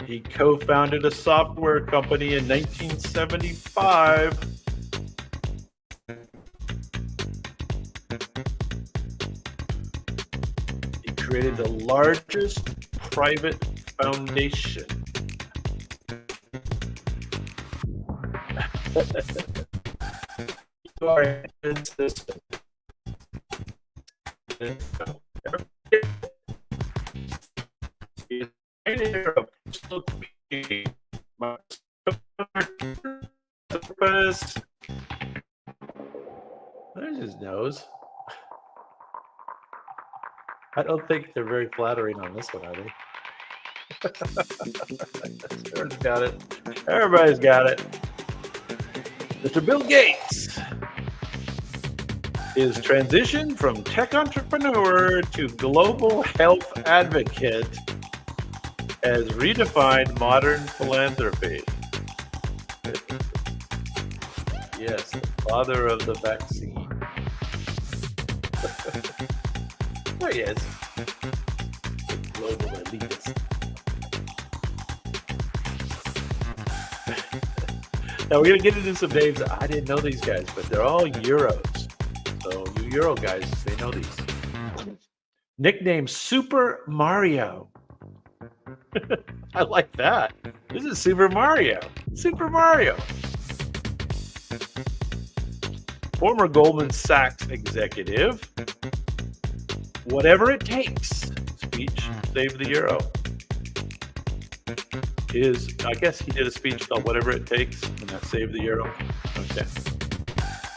He co-founded a software company in 1975. He created the largest private foundation. There's his nose. I don't think they're very flattering on this one, are they? Everyone's got it. Everybody's got it. Mr. Bill Gates. His transition from tech entrepreneur to global health advocate has redefined modern philanthropy. Yes, the father of the vaccine. There he is. The global elitist. Now we're going to get into some names. I didn't know these guys, but they're all Euros. So you Euro guys, they know these. Nickname Super Mario. I like that. This is Super Mario. Super Mario. Former Goldman Sachs executive. Whatever it takes. Speech saved the euro. I guess he did a speech called Whatever It Takes, and that saved the euro. Okay.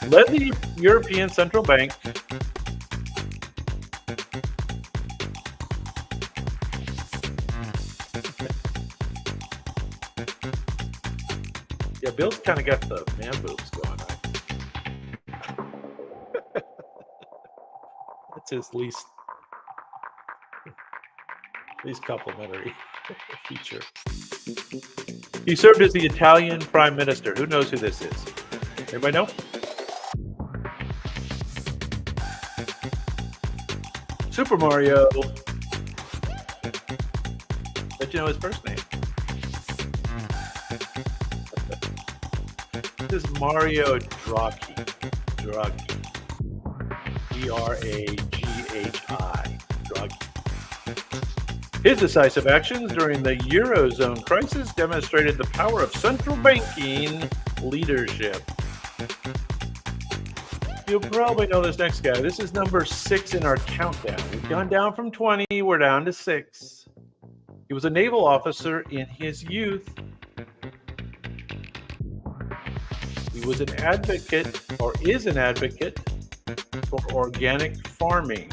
Led the European Central Bank. Yeah, Bill's kind of got the man boobs going, right? That's his least complimentary feature. He served as the Italian Prime Minister. Who knows who this is? Anybody know? Super Mario. But you know his first name. This is Mario Draghi. Draghi. D-R-A-G-H-I. Draghi. His decisive actions during the Eurozone crisis demonstrated the power of central banking leadership. You'll probably know this next guy. This is number 6 in our countdown. We've gone down from 20. We're down to 6. He was a naval officer in his youth. He was an advocate, or is an advocate, for organic farming.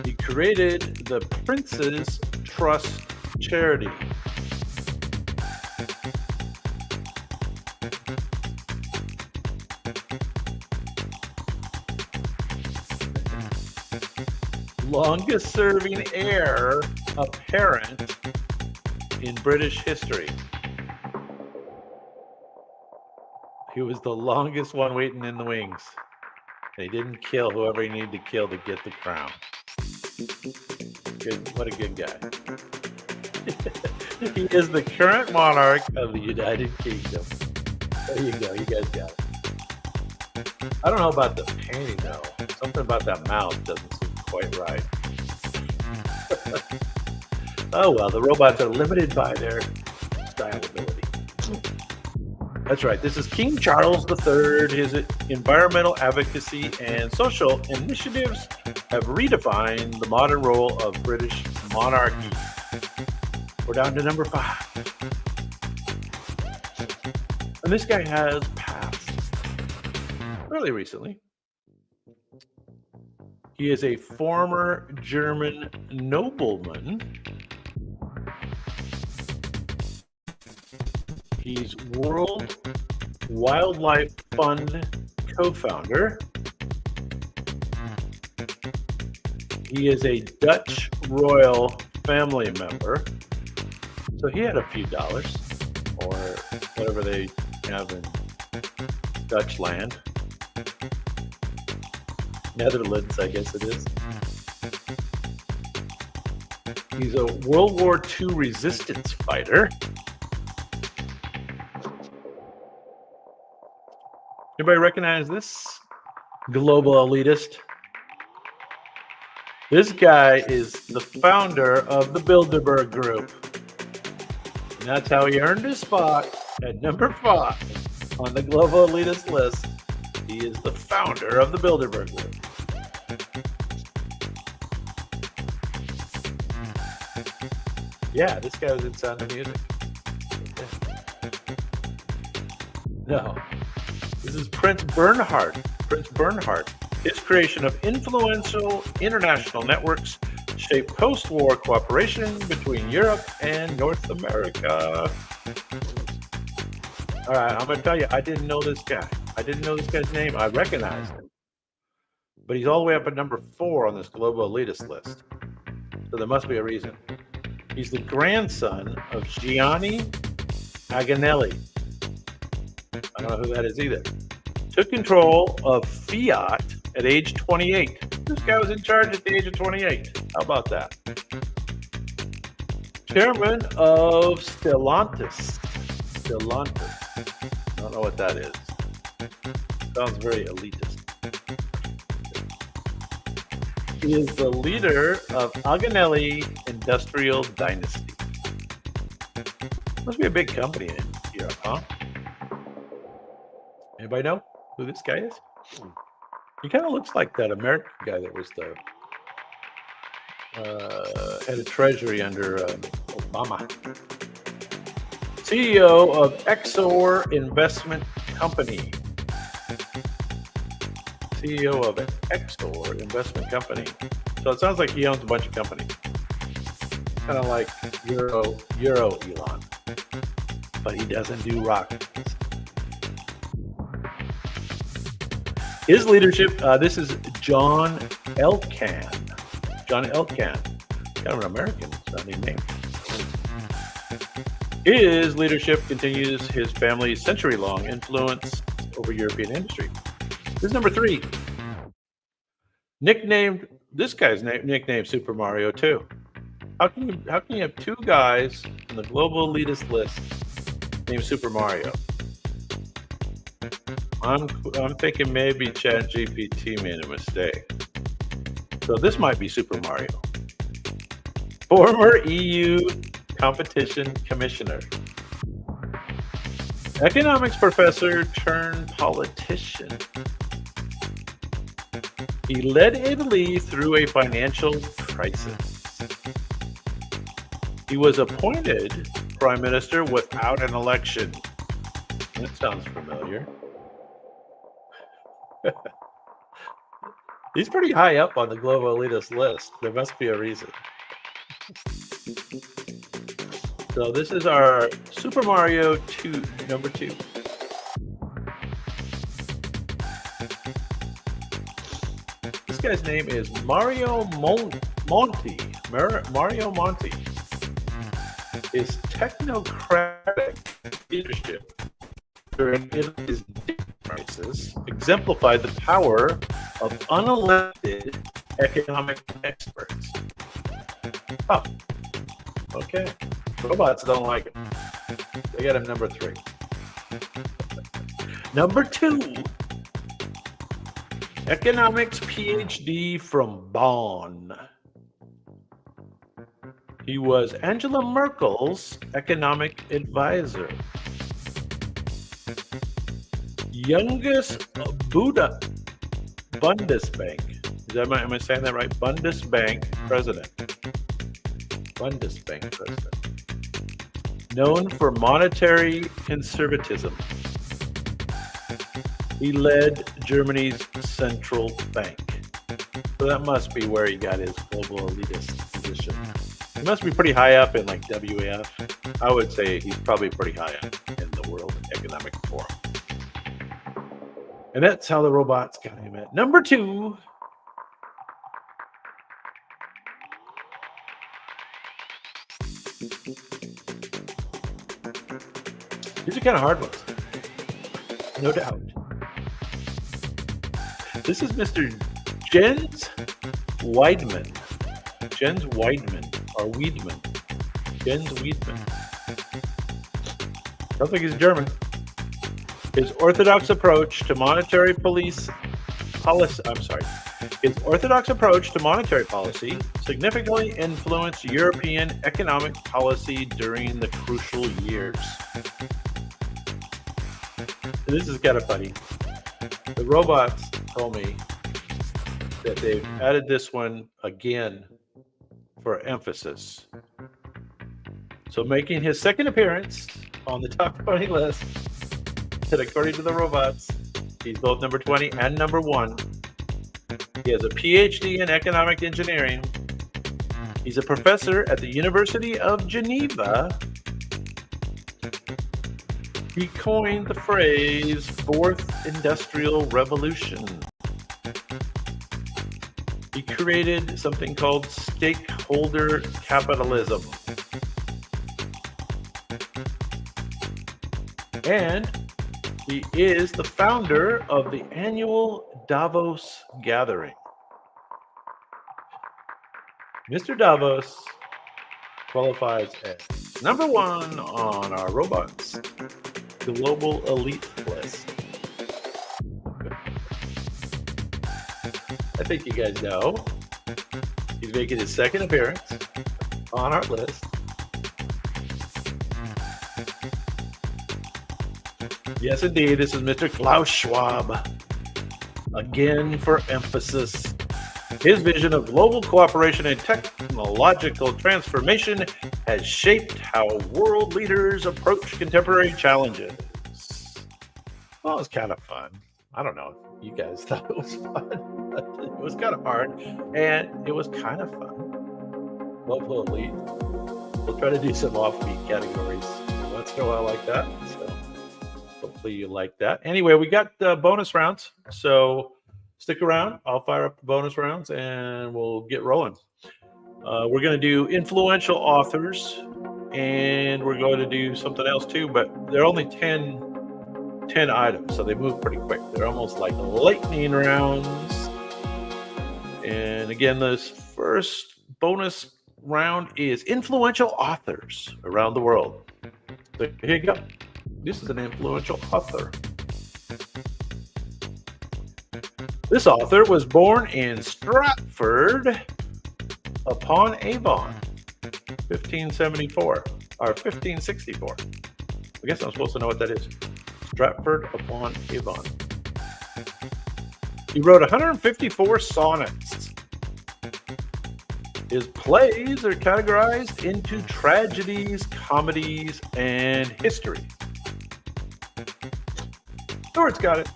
He created the Prince's Trust charity. Longest serving heir apparent in British history. He was the longest one waiting in the wings. They didn't kill whoever he needed to kill to get the crown. Good, what a good guy. He is the current monarch of the United Kingdom. There you go, you guys got it. I don't know about the painting though. Something about that mouth doesn't seem quite right. Oh well, the robots are limited by their style ability. That's right. This is King Charles III. His environmental advocacy and social initiatives have redefined the modern role of British monarchy. We're down to number 5. And this guy has passed fairly recently. He is a former German nobleman. He's World Wildlife Fund co-founder. He is a Dutch royal family member. So he had a few dollars, or whatever they have in Dutch land. Netherlands, I guess it is. He's a World War II resistance fighter. Anybody recognize this global elitist? This guy is the founder of the Bilderberg Group. And that's how he earned his spot at number 5 on the global elitist list. He is the founder of the Bilderberg Group. Yeah, this guy was in Sound of Music. No. This is Prince Bernhard. Prince Bernhard. His creation of influential international networks shaped post-war cooperation between Europe and North America. All right, I'm going to tell you, I didn't know this guy. I didn't know this guy's name. I recognized him. But he's all the way up at number 4 on this global elitist list. So there must be a reason. He's the grandson of Gianni Agnelli. I don't know who that is either. Took control of Fiat at age 28. This guy was in charge at the age of 28. How about that? Chairman of Stellantis. Stellantis. I don't know what that is. Sounds very elitist. He is the leader of Agnelli Industrial Dynasty. Must be a big company in Europe, huh? Anybody know who this guy is? He kind of looks like that American guy that was the head of treasury under Obama. CEO of Exor Investment Company. CEO of Exor Investment Company. So it sounds like he owns a bunch of companies. Kind of like Euro Elon. But he doesn't do rockets. His leadership, this is John Elkann. John Elkann. Kind of an American sounding name. His leadership continues his family's century-long influence over European industry. This is number 3. This guy's nicknamed Super Mario too. How can you have 2 guys on the global elitist list named Super Mario? I'm thinking maybe ChatGPT made a mistake. So this might be Super Mario. Former EU competition commissioner. Economics professor turned politician. He led Italy through a financial crisis. He was appointed prime minister without an election. That sounds familiar. He's pretty high up on the global elitist list. There must be a reason. So this is our Super Mario 2, number 2. This guy's name is Mario Monti. Mario Monti. His technocratic leadership during Italy's debt crisis exemplified the power of unelected economic experts. Oh, okay. Robots don't like it. They got him number 3. Number 2. Economics PhD from Bonn. He was Angela Merkel's economic advisor. youngest Buddha Bundesbank. Am I saying that right? Bundesbank president. Bundesbank president. Known for monetary conservatism. He led Germany's central bank. So that must be where he got his global elitist position. He must be pretty high up in like WEF. I would say he's probably pretty high up in the World Economic Forum. And that's how the robots got him at number 2. These are kind of hard ones, no doubt. This is Mr. Jens Weidmann. Jens Weidmann, or Weidmann. Jens Weidmann. Sounds like he's German. His orthodox approach to monetary policy significantly influenced European economic policy during the crucial years. This is kind of funny. The robots told me that they've added this one again for emphasis. So making his second appearance on the top 20 list, and according to the robots, he's both number 20 and number 1. He has a PhD in economic engineering. He's a professor at the University of Geneva. He coined the phrase Fourth Industrial Revolution. He created something called stakeholder capitalism. And he is the founder of the annual Davos gathering. Mr. Davos qualifies as number 1 on our robots global elite list. I think you guys know he's making his second appearance on our list. Yes, indeed, this is Mr. Klaus Schwab. Again, for emphasis, his vision of global cooperation and technological transformation has shaped how world leaders approach contemporary challenges. Well, it was kind of fun. I don't know if you guys thought it was fun, but it was kind of hard, and it was kind of fun. Global elite. We'll try to do some offbeat categories once in a while like that. So hopefully you like that. Anyway, we got bonus rounds, so stick around. I'll fire up the bonus rounds, and we'll get rolling. We're going to do influential authors, and we're going to do something else too, but they're only 10 items, so they move pretty quick. They're almost like lightning rounds. And again, this first bonus round is influential authors around the world. So here you go. This is an influential author. This author was born in Stratford upon Avon, 1574 or 1564. I guess I'm supposed to know what that is. Stratford upon Avon. He wrote 154 sonnets. His plays are categorized into tragedies, comedies, and history. Stuart's got it.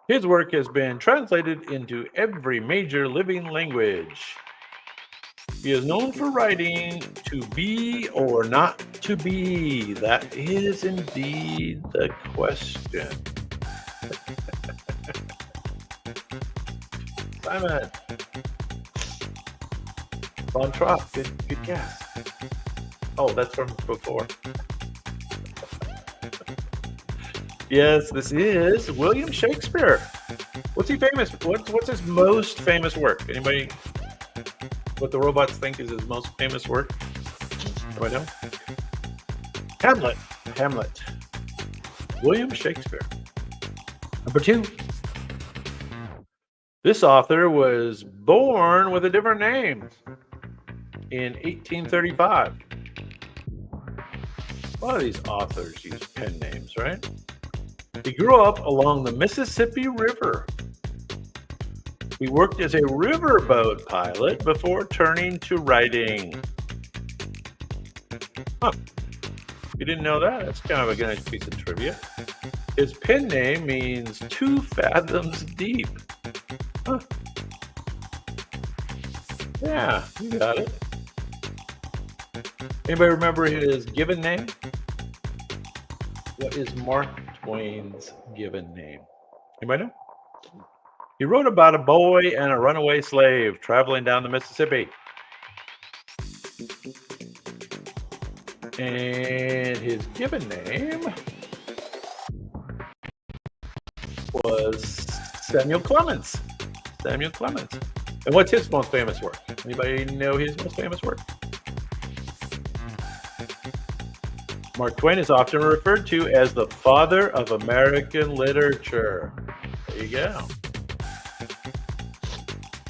His work has been translated into every major living language. He is known for writing to be or not to be. That is indeed the question. Simon. Von Trapp, good guess. Oh, that's from before. Yes, this is William Shakespeare. What's he famous? What's his most famous work? Anybody? What the robots think is his most famous work? Do I know? Hamlet. William Shakespeare. Number 2. This author was born with a different name in 1835. A lot of these authors use pen names, right? He grew up along the Mississippi River. He worked as a riverboat pilot before turning to writing. Huh. You didn't know that? That's kind of a nice piece of trivia. His pen name means 2 fathoms deep. Huh. Yeah, you got it. Anybody remember his given name? What is Mark Twain's given name? Anybody know? He wrote about a boy and a runaway slave traveling down the Mississippi. And his given name was Samuel Clemens. Samuel Clemens. And what's his most famous work? Anybody know his most famous work? Mark Twain is often referred to as the father of American literature. There you go.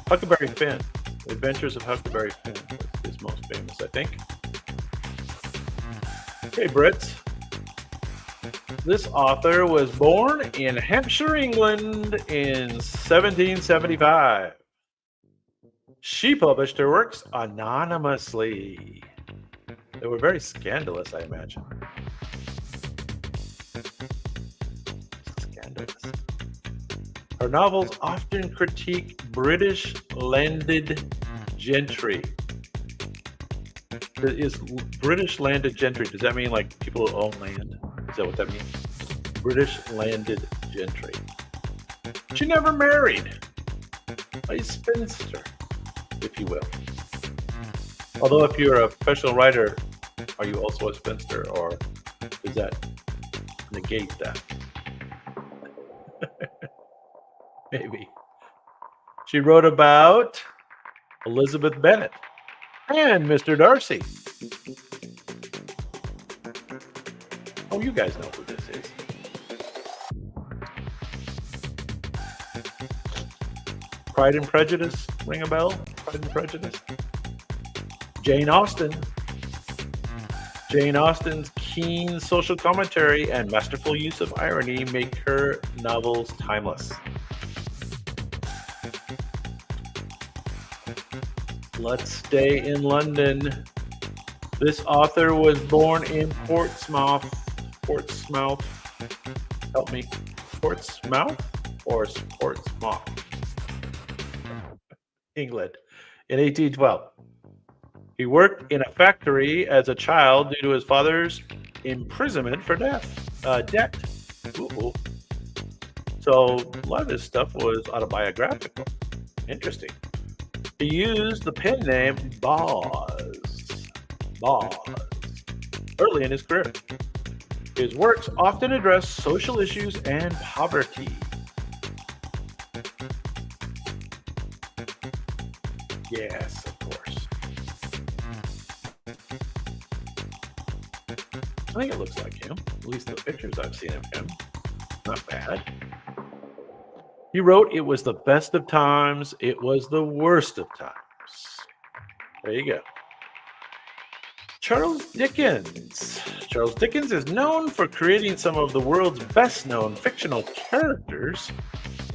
Huckleberry Finn. The Adventures of Huckleberry Finn was his most famous, I think. Okay, Brits. This author was born in Hampshire, England in 1775. She published her works anonymously. They were very scandalous, I imagine. Scandalous. Her novels often critique British landed gentry. Is British landed gentry, does that mean like people who own land? Is that what that means? British landed gentry. She never married. A spinster, if you will. Although if you're a professional writer, are you also a spinster, or does that negate that? Maybe. She wrote about Elizabeth Bennet and Mr. Darcy. Oh, you guys know who this is. Pride and Prejudice, ring a bell? Pride and Prejudice? Jane Austen. Jane Austen's keen social commentary and masterful use of irony make her novels timeless. Let's stay in London. This author was born in Portsmouth. Help me. Portsmouth or Portsmouth? England in 1812. He worked in a factory as a child due to his father's imprisonment for debt. Ooh. So a lot of his stuff was autobiographical. Interesting. He used the pen name Boz early in his career. His works often address social issues and poverty. Yes, of course. I think it looks like him. At least the pictures I've seen of him. Not bad. He wrote, "It was the best of times, it was the worst of times." There you go. Charles Dickens. Charles Dickens is known for creating some of the world's best-known fictional characters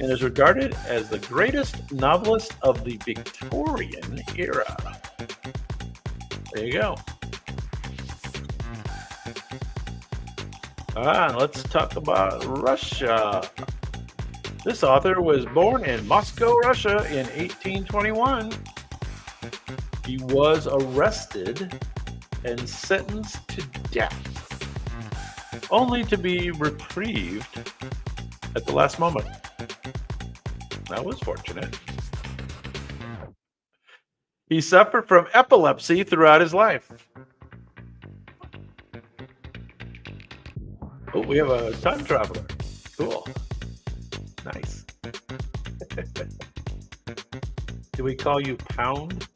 and is regarded as the greatest novelist of the Victorian era. There you go. Let's talk about Russia. This author was born in Moscow, Russia in 1821. He was arrested and sentenced to death, only to be reprieved at the last moment. That was fortunate. He suffered from epilepsy throughout his life. Oh, we have a time traveler. Cool. Nice. Do we call you Pound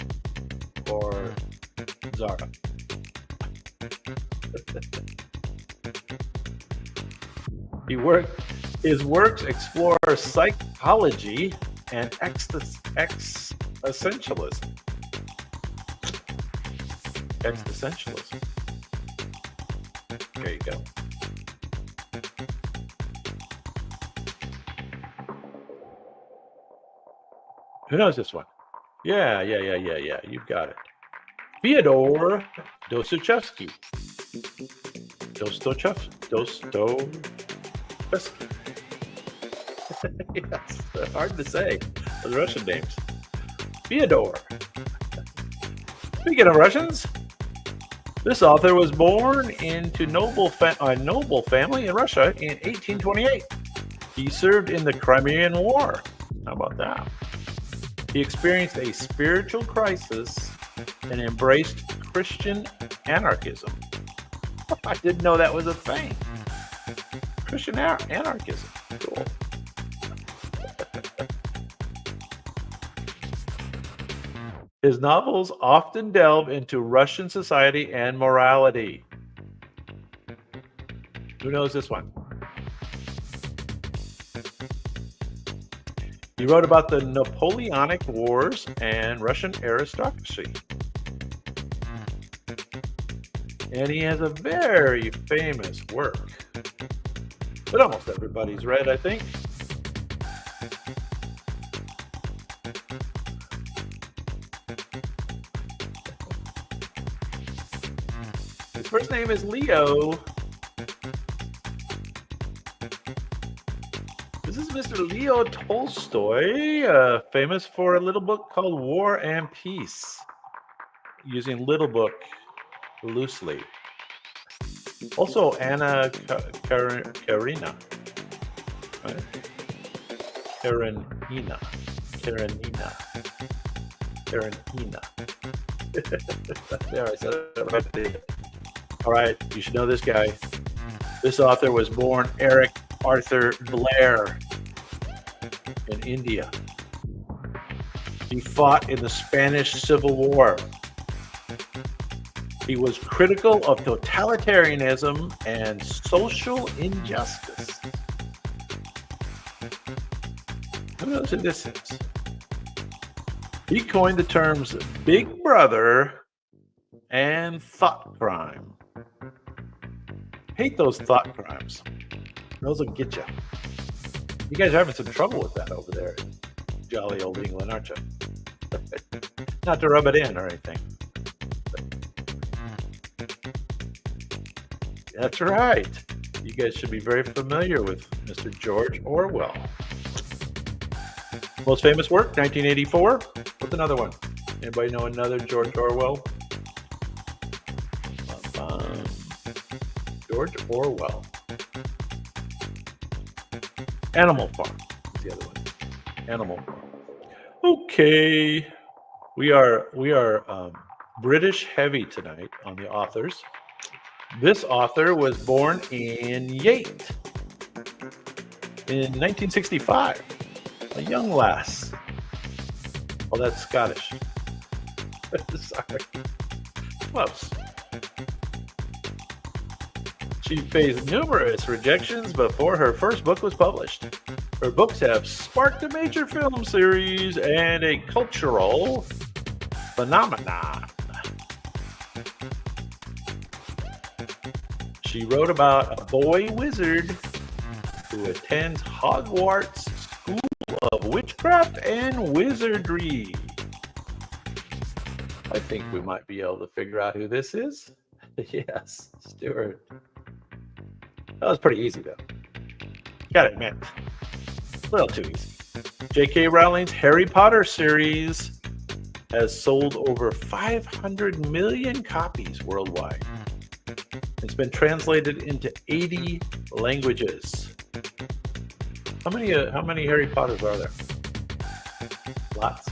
or Zara? His works explore psychology and existentialism. Existentialism. There you go. Who knows this one? Yeah. You've got it. Fyodor Dostoevsky. Dostoevsky. Yes, hard to say. Those Russian names. Fyodor. Speaking of Russians, this author was born into a noble family in Russia in 1828. He served in the Crimean War. How about that? He experienced a spiritual crisis and embraced Christian anarchism. I didn't know that was a thing. Christian anarchism. Cool. His novels often delve into Russian society and morality. Who knows this one? He wrote about the Napoleonic Wars and Russian aristocracy. And he has a very famous work that almost everybody's read, I think. His first name is Leo. This is Mr. Leo Tolstoy, famous for a little book called War and Peace, using little book loosely. Also, Anna Karenina. Right? Karenina. There, I said it right there. All right, you should know this guy. This author was born Eric Arthur Blair in India. He fought in the Spanish Civil War. He was critical of totalitarianism and social injustice. Who knows who this is? He coined the terms Big Brother and thought crime. Hate those thought crimes. Those will get you. You guys are having some trouble with that over there in jolly old England, aren't you? Not to rub it in or anything. That's right. You guys should be very familiar with Mr. George Orwell. Most famous work, 1984. What's another one? Anybody know another George Orwell? George Orwell. Animal Farm is the other one. Animal Farm. Okay. We are British heavy tonight on the authors. This author was born in Yate in 1965. A young lass. Oh, that's Scottish. Sorry. Close. She faced numerous rejections before her first book was published. Her books have sparked a major film series and a cultural phenomenon. She wrote about a boy wizard who attends Hogwarts School of Witchcraft and Wizardry. I think we might be able to figure out who this is. Yes, Stuart. That was pretty easy, though. Gotta admit, a little too easy. J.K. Rowling's Harry Potter series has sold over 500 million copies worldwide. It's been translated into 80 languages. How many Harry Potters are there? Lots.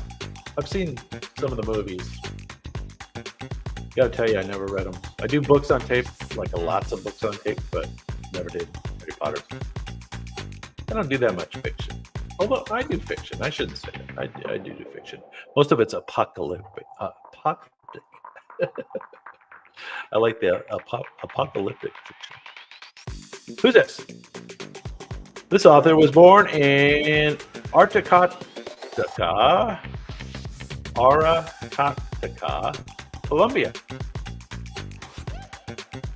I've seen some of the movies. Gotta tell you, I never read them. I do books on tape, like lots of books on tape, but never did Harry Potter. I don't do that much fiction. Although I do fiction. I shouldn't say that. I do fiction. Most of it's apocalyptic. I like the apocalyptic fiction. Who's this? This author was born in Arcata, Colombia,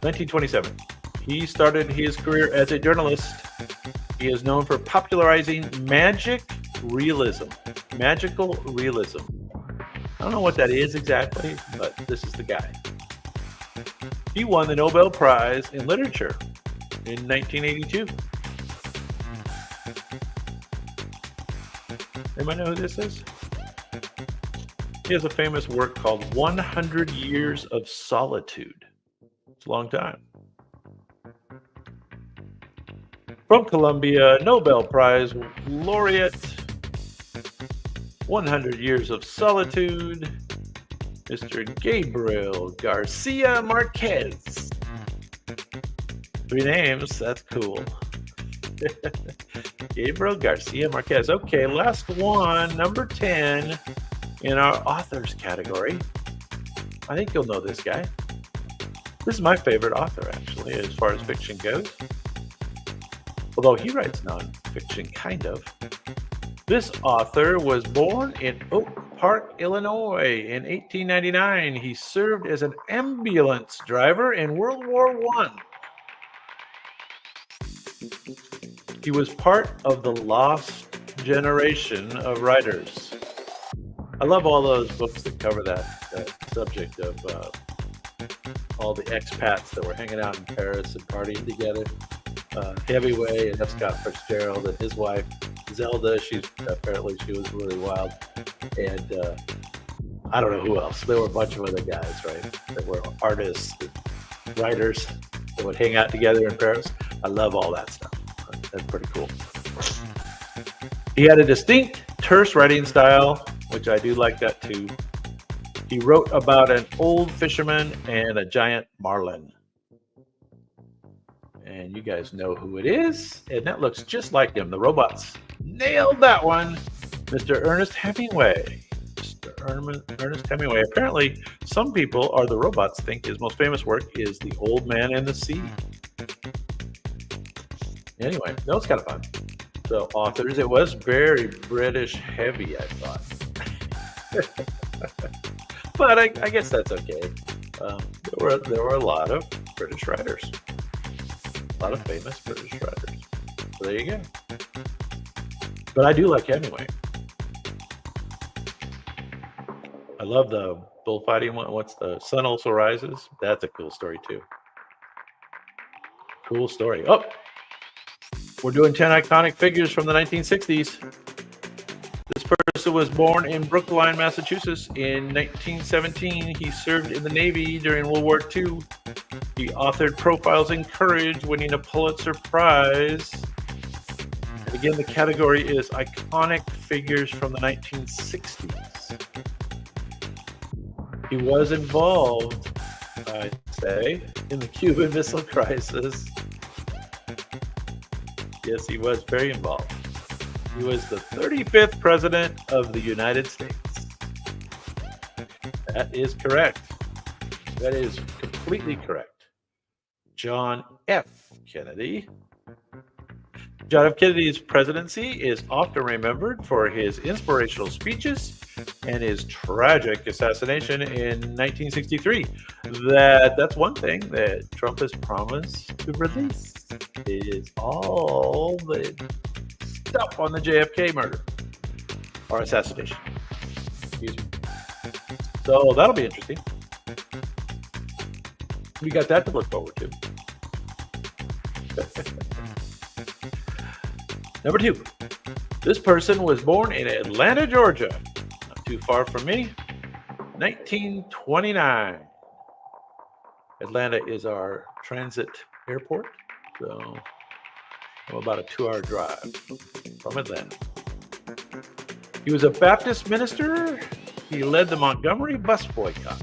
1927. He started his career as a journalist. He is known for popularizing magical realism. I don't know what that is exactly, but this is the guy. He won the Nobel Prize in Literature in 1982. Anybody know who this is? He has a famous work called 100 Years of Solitude. It's a long time. From Columbia, Nobel Prize laureate, 100 Years of Solitude, Mr. Gabriel Garcia Marquez. 3 names, that's cool. Gabriel Garcia Marquez. Okay, last one, number 10 in our authors category. I think you'll know this guy. This is my favorite author, actually, as far as fiction goes. Although he writes nonfiction, kind of. This author was born in Oak Park, Illinois in 1899. He served as an ambulance driver in World War I. He was part of the lost generation of writers. I love all those books that cover that subject of all the expats that were hanging out in Paris and partying together. Hemingway and F. Scott Fitzgerald and his wife Zelda. She was really wild, and I don't know who else. There were a bunch of other guys, right? That were artists, and writers that would hang out together in Paris. I love all that stuff. That's pretty cool. He had a distinct, terse writing style, which I do like that too. He wrote about an old fisherman and a giant marlin. And you guys know who it is, and that looks just like him. The robots nailed that one. Mr. Ernest Hemingway. Ernest Hemingway. Apparently, some people, or the robots, think his most famous work is The Old Man and the Sea. Anyway, that was kind of fun. So, authors, it was very British heavy, I thought. But I guess that's okay. There were a lot of British writers. A lot of famous British writers. So there you go. But I do like Hemingway. I love the bullfighting one. What's the Sun Also Rises? That's a cool story too. Cool story. Oh, we're doing 10 iconic figures from the 1960s. This person was born in Brookline, Massachusetts in 1917. He served in the Navy during World War II. He authored Profiles in Courage, winning a Pulitzer Prize. And again, the category is iconic figures from the 1960s. He was involved, I'd say, in the Cuban Missile Crisis. Yes, he was very involved. He was the 35th President of the United States. That is correct. That is completely correct. John F. Kennedy. John F. Kennedy's presidency is often remembered for his inspirational speeches and his tragic assassination in 1963. That's one thing that Trump has promised to release is all the stuff on the JFK murder or assassination. Excuse me. So that'll be interesting. We got that to look forward to. Number 2. This person was born in Atlanta, Georgia. Not too far from me. 1929. Atlanta is our transit airport. So about a 2-hour drive from Atlanta. He was a Baptist minister. He led the Montgomery bus boycott.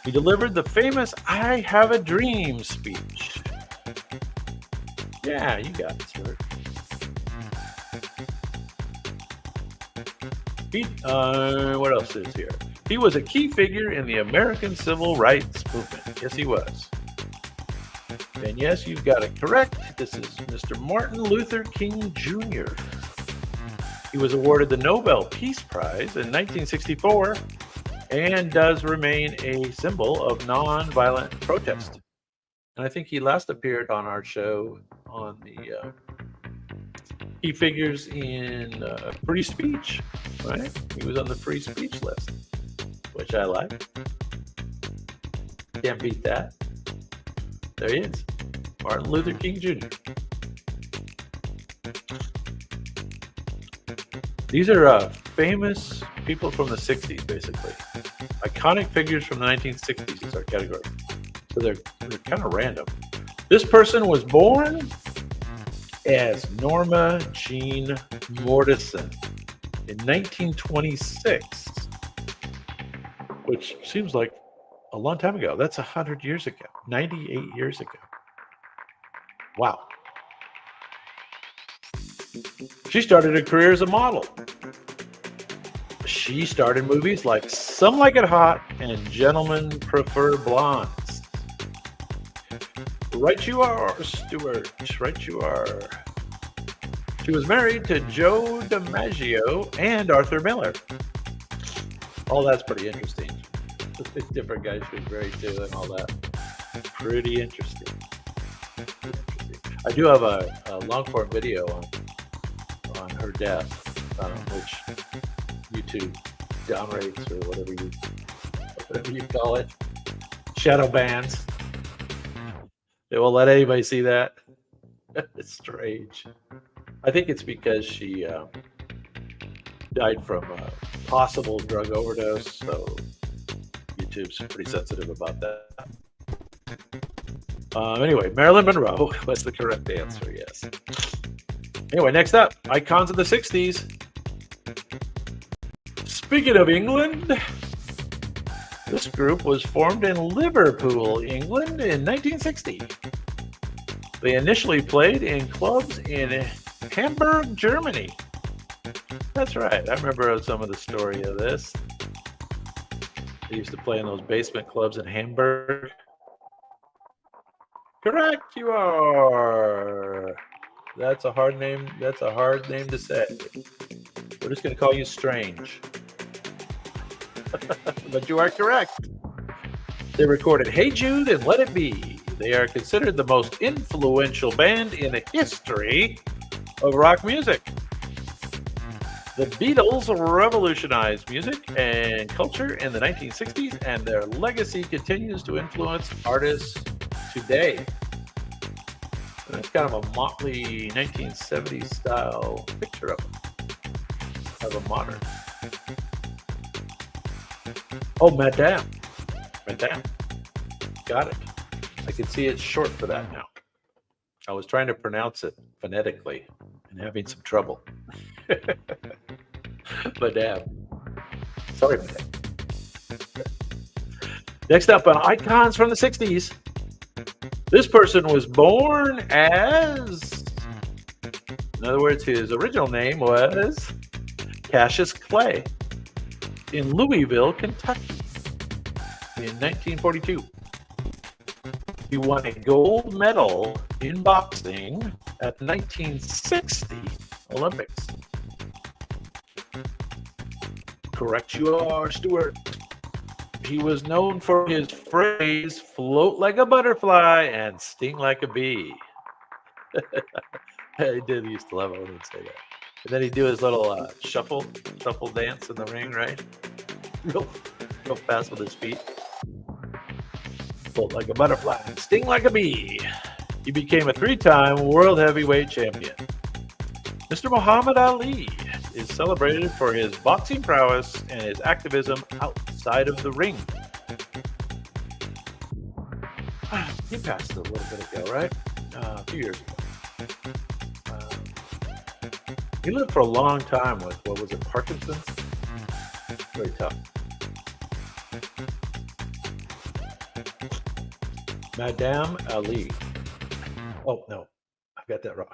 He delivered the famous I Have a Dream speech. Yeah, you got it, sir. What else is here? He was a key figure in the American Civil Rights Movement. Yes, he was. And yes, you've got it correct. This is Mr. Martin Luther King Jr. He was awarded the Nobel Peace Prize in 1964 and does remain a symbol of nonviolent protest. And I think he last appeared on our show on the he figures in free speech, right? He was on the free speech list, which I like. Can't beat that. There he is, Martin Luther King Jr. These are famous people from the 60s, basically. Iconic figures from the 1960s is our category. So they're kind of random. This person was born as Norma Jean Mortison in 1926, which seems like a long time ago. That's 100 years ago, 98 years ago. Wow. She started a career as a model. She starred in movies like Some Like It Hot and Gentlemen Prefer Blondes. Right you are, Stuart. Right you are. She was married to Joe DiMaggio and Arthur Miller. All that's pretty interesting. Different guys she was married to and all that. Pretty interesting. I do have a long-form video on her death, which YouTube downrates or whatever you call it. Shadow bans. They won't let anybody see that. It's strange. I think it's because she died from a possible drug overdose, so YouTube's pretty sensitive about that. Anyway, Marilyn Monroe was the correct answer, yes. Anyway, next up, icons of the 60s. Speaking of England, this group was formed in Liverpool, England in 1960. They initially played in clubs in Hamburg, Germany. That's right, I remember some of the story of this. They used to play in those basement clubs in Hamburg. Correct, you are. That's a hard name. That's a hard name to say. We're just going to call you Strange. But you are correct. They recorded Hey Jude and Let It Be. They are considered the most influential band in the history of rock music. The Beatles revolutionized music and culture in the 1960s, and their legacy continues to influence artists today. And it's kind of a motley 1970s style picture of a modern. Oh, Madame. Got it. I can see it's short for that now. I was trying to pronounce it phonetically and having some trouble. Madame. Sorry, Madame. Next up on icons from the 60s. This person was born as, in other words, his original name was Cassius Clay in Louisville, Kentucky in 1942. He won a gold medal in boxing at the 1960 Olympics. Correct you are, Stuart. He was known for his phrase, float like a butterfly and sting like a bee. I did used to love it when he'd say that. And then he'd do his little shuffle dance in the ring, right? Real fast with his feet. Float like a butterfly and sting like a bee. He became a 3-time world heavyweight champion. Mr. Muhammad Ali is celebrated for his boxing prowess and his activism outside of the ring. He passed a little bit ago, right? A few years ago. He lived for a long time with, what was it, Parkinson's? Very tough. Madame Ali. Oh, no. I got that wrong.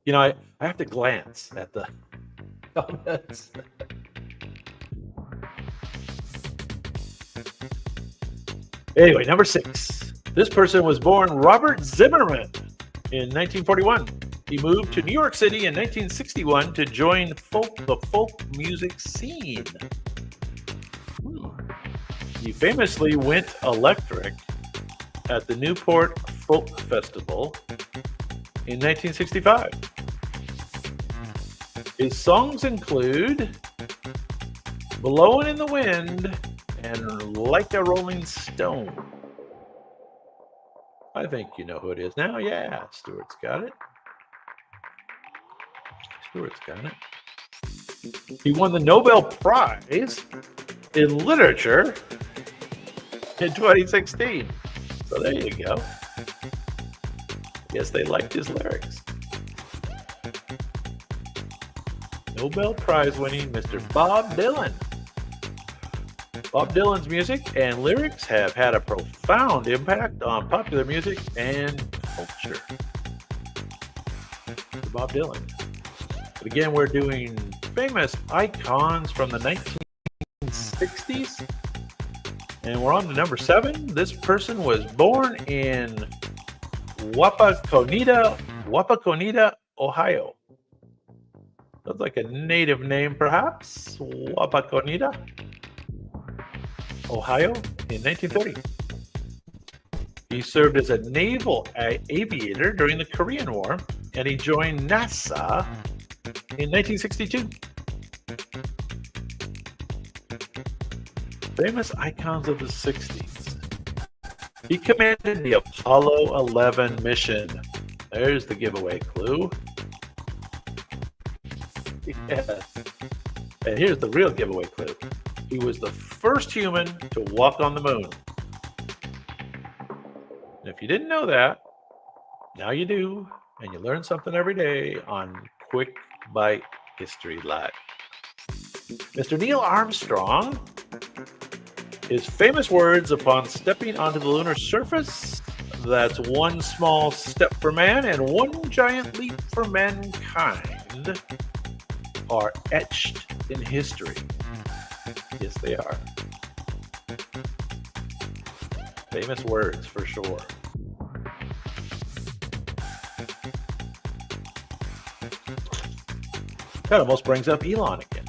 You know, I have to glance at the comments. Anyway, number 6. This person was born Robert Zimmerman in 1941. He moved to New York City in 1961 to join the folk music scene. He famously went electric at the Newport Folk Festival in 1965. His songs include Blowin' in the Wind and Like a Rolling Stone. I think you know who it is now. Yeah, Stuart's got it. Stuart's got it. He won the Nobel Prize in Literature in 2016. So there you go. Guess they liked his lyrics. Nobel Prize winning Mr. Bob Dylan. Bob Dylan's music and lyrics have had a profound impact on popular music and culture. Bob Dylan. But again, we're doing famous icons from the 1960s. And we're on to number 7. This person was born in Wapakoneta, Ohio. Sounds like a native name, perhaps. Wapakoneta, Ohio, in 1930. He served as a naval aviator during the Korean War, and he joined NASA in 1962. Famous icons of the 60s. He commanded the Apollo 11 mission. There's the giveaway clue. Yes. And here's the real giveaway clue. He was the first human to walk on the moon. And if you didn't know that, now you do, and you learn something every day on Quick Bite History Live. Mr. Neil Armstrong, his famous words upon stepping onto the lunar surface, that's one small step for man and one giant leap for mankind, are etched in history. Yes, they are. Famous words for sure. That almost brings up Elon again.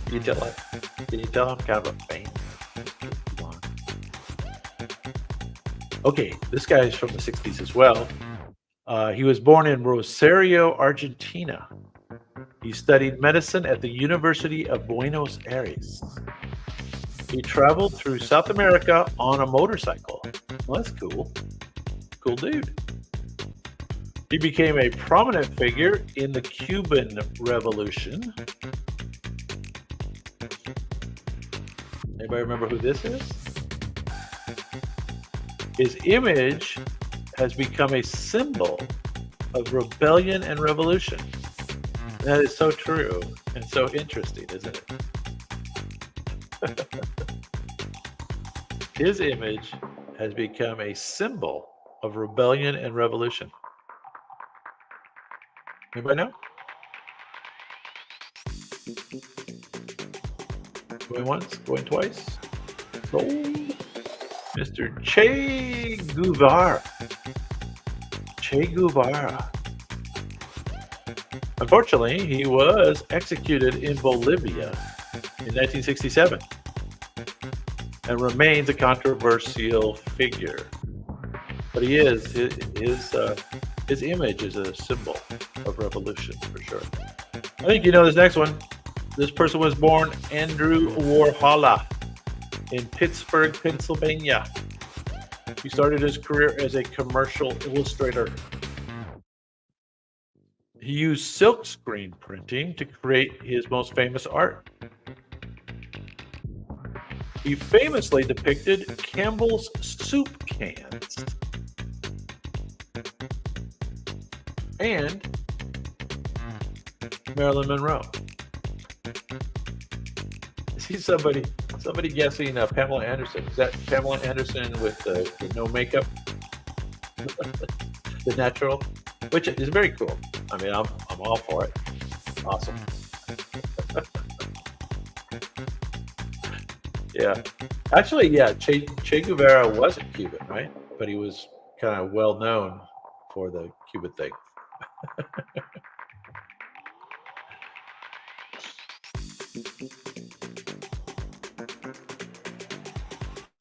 Can you tell I'm kind of a fan of Elon? Okay, this guy is from the 60s as well. He was born in Rosario, Argentina. He studied medicine at the University of Buenos Aires. He traveled through South America on a motorcycle. Well, that's cool. Cool dude. He became a prominent figure in the Cuban Revolution. Anybody remember who this is? His image has become a symbol of rebellion and revolution. That is so true and so interesting, isn't it? His image has become a symbol of rebellion and revolution. Anybody know? Going once, going twice. Sold. Mr. Che Guevara. Che Guevara. Unfortunately, he was executed in Bolivia in 1967 and remains a controversial figure. But he is, his image is a symbol of revolution for sure. I think you know this next one. This person was born Andrew Warhola in Pittsburgh, Pennsylvania. He started his career as a commercial illustrator. He used silkscreen printing to create his most famous art. He famously depicted Campbell's soup cans and Marilyn Monroe. I see somebody guessing Pamela Anderson. Is that Pamela Anderson with the no makeup? The natural, which is very cool. I mean, I'm all for it. Awesome. Yeah. Actually, yeah, Che Guevara wasn't Cuban, right? But he was kind of well known for the Cuban thing.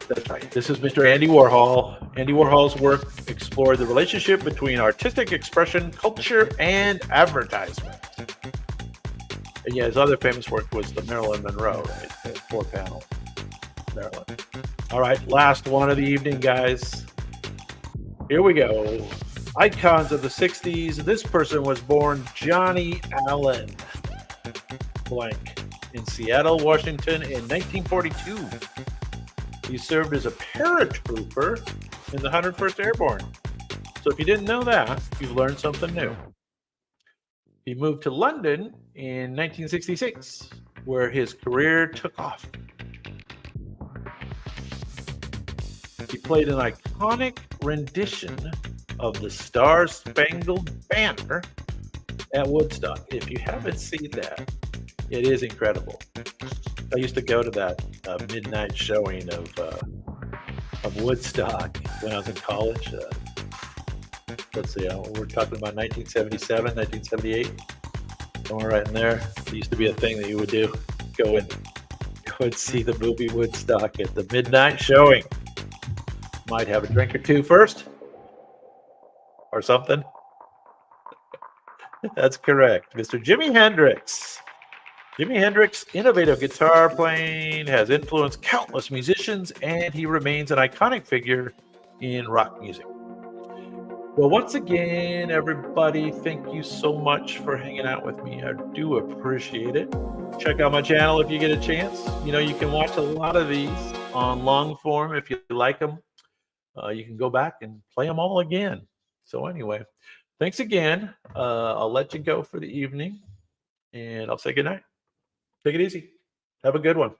That's right. This is Mr. Andy Warhol. Andy Warhol's work explored the relationship between artistic expression, culture, and advertisement. And yeah, his other famous work was the Marilyn Monroe, right? The 4-panel Marilyn. All right, last one of the evening, guys. Here we go. Icons of the 60s. This person was born Johnny Allen blank in Seattle, Washington in 1942. He served as a paratrooper in the 101st Airborne. So if you didn't know that, you've learned something new. He moved to London in 1966, where his career took off. He played an iconic rendition of the Star Spangled Banner at Woodstock. If you haven't seen that, it is incredible. I used to go to that midnight showing of Woodstock when I was in college. Let's see, we're talking about 1977, 1978, somewhere right in there. It used to be a thing that you would do. Go and see the movie Woodstock at the midnight showing. Might have a drink or two first, or something. That's correct, Mr. Jimi Hendrix. Jimi Hendrix's innovative guitar playing has influenced countless musicians, and he remains an iconic figure in rock music. Well, once again, everybody, thank you so much for hanging out with me. I do appreciate it. Check out my channel if you get a chance. You know, you can watch a lot of these on long form if you like them. You can go back and play them all again. So anyway, thanks again. I'll let you go for the evening, and I'll say goodnight. Take it easy. Have a good one.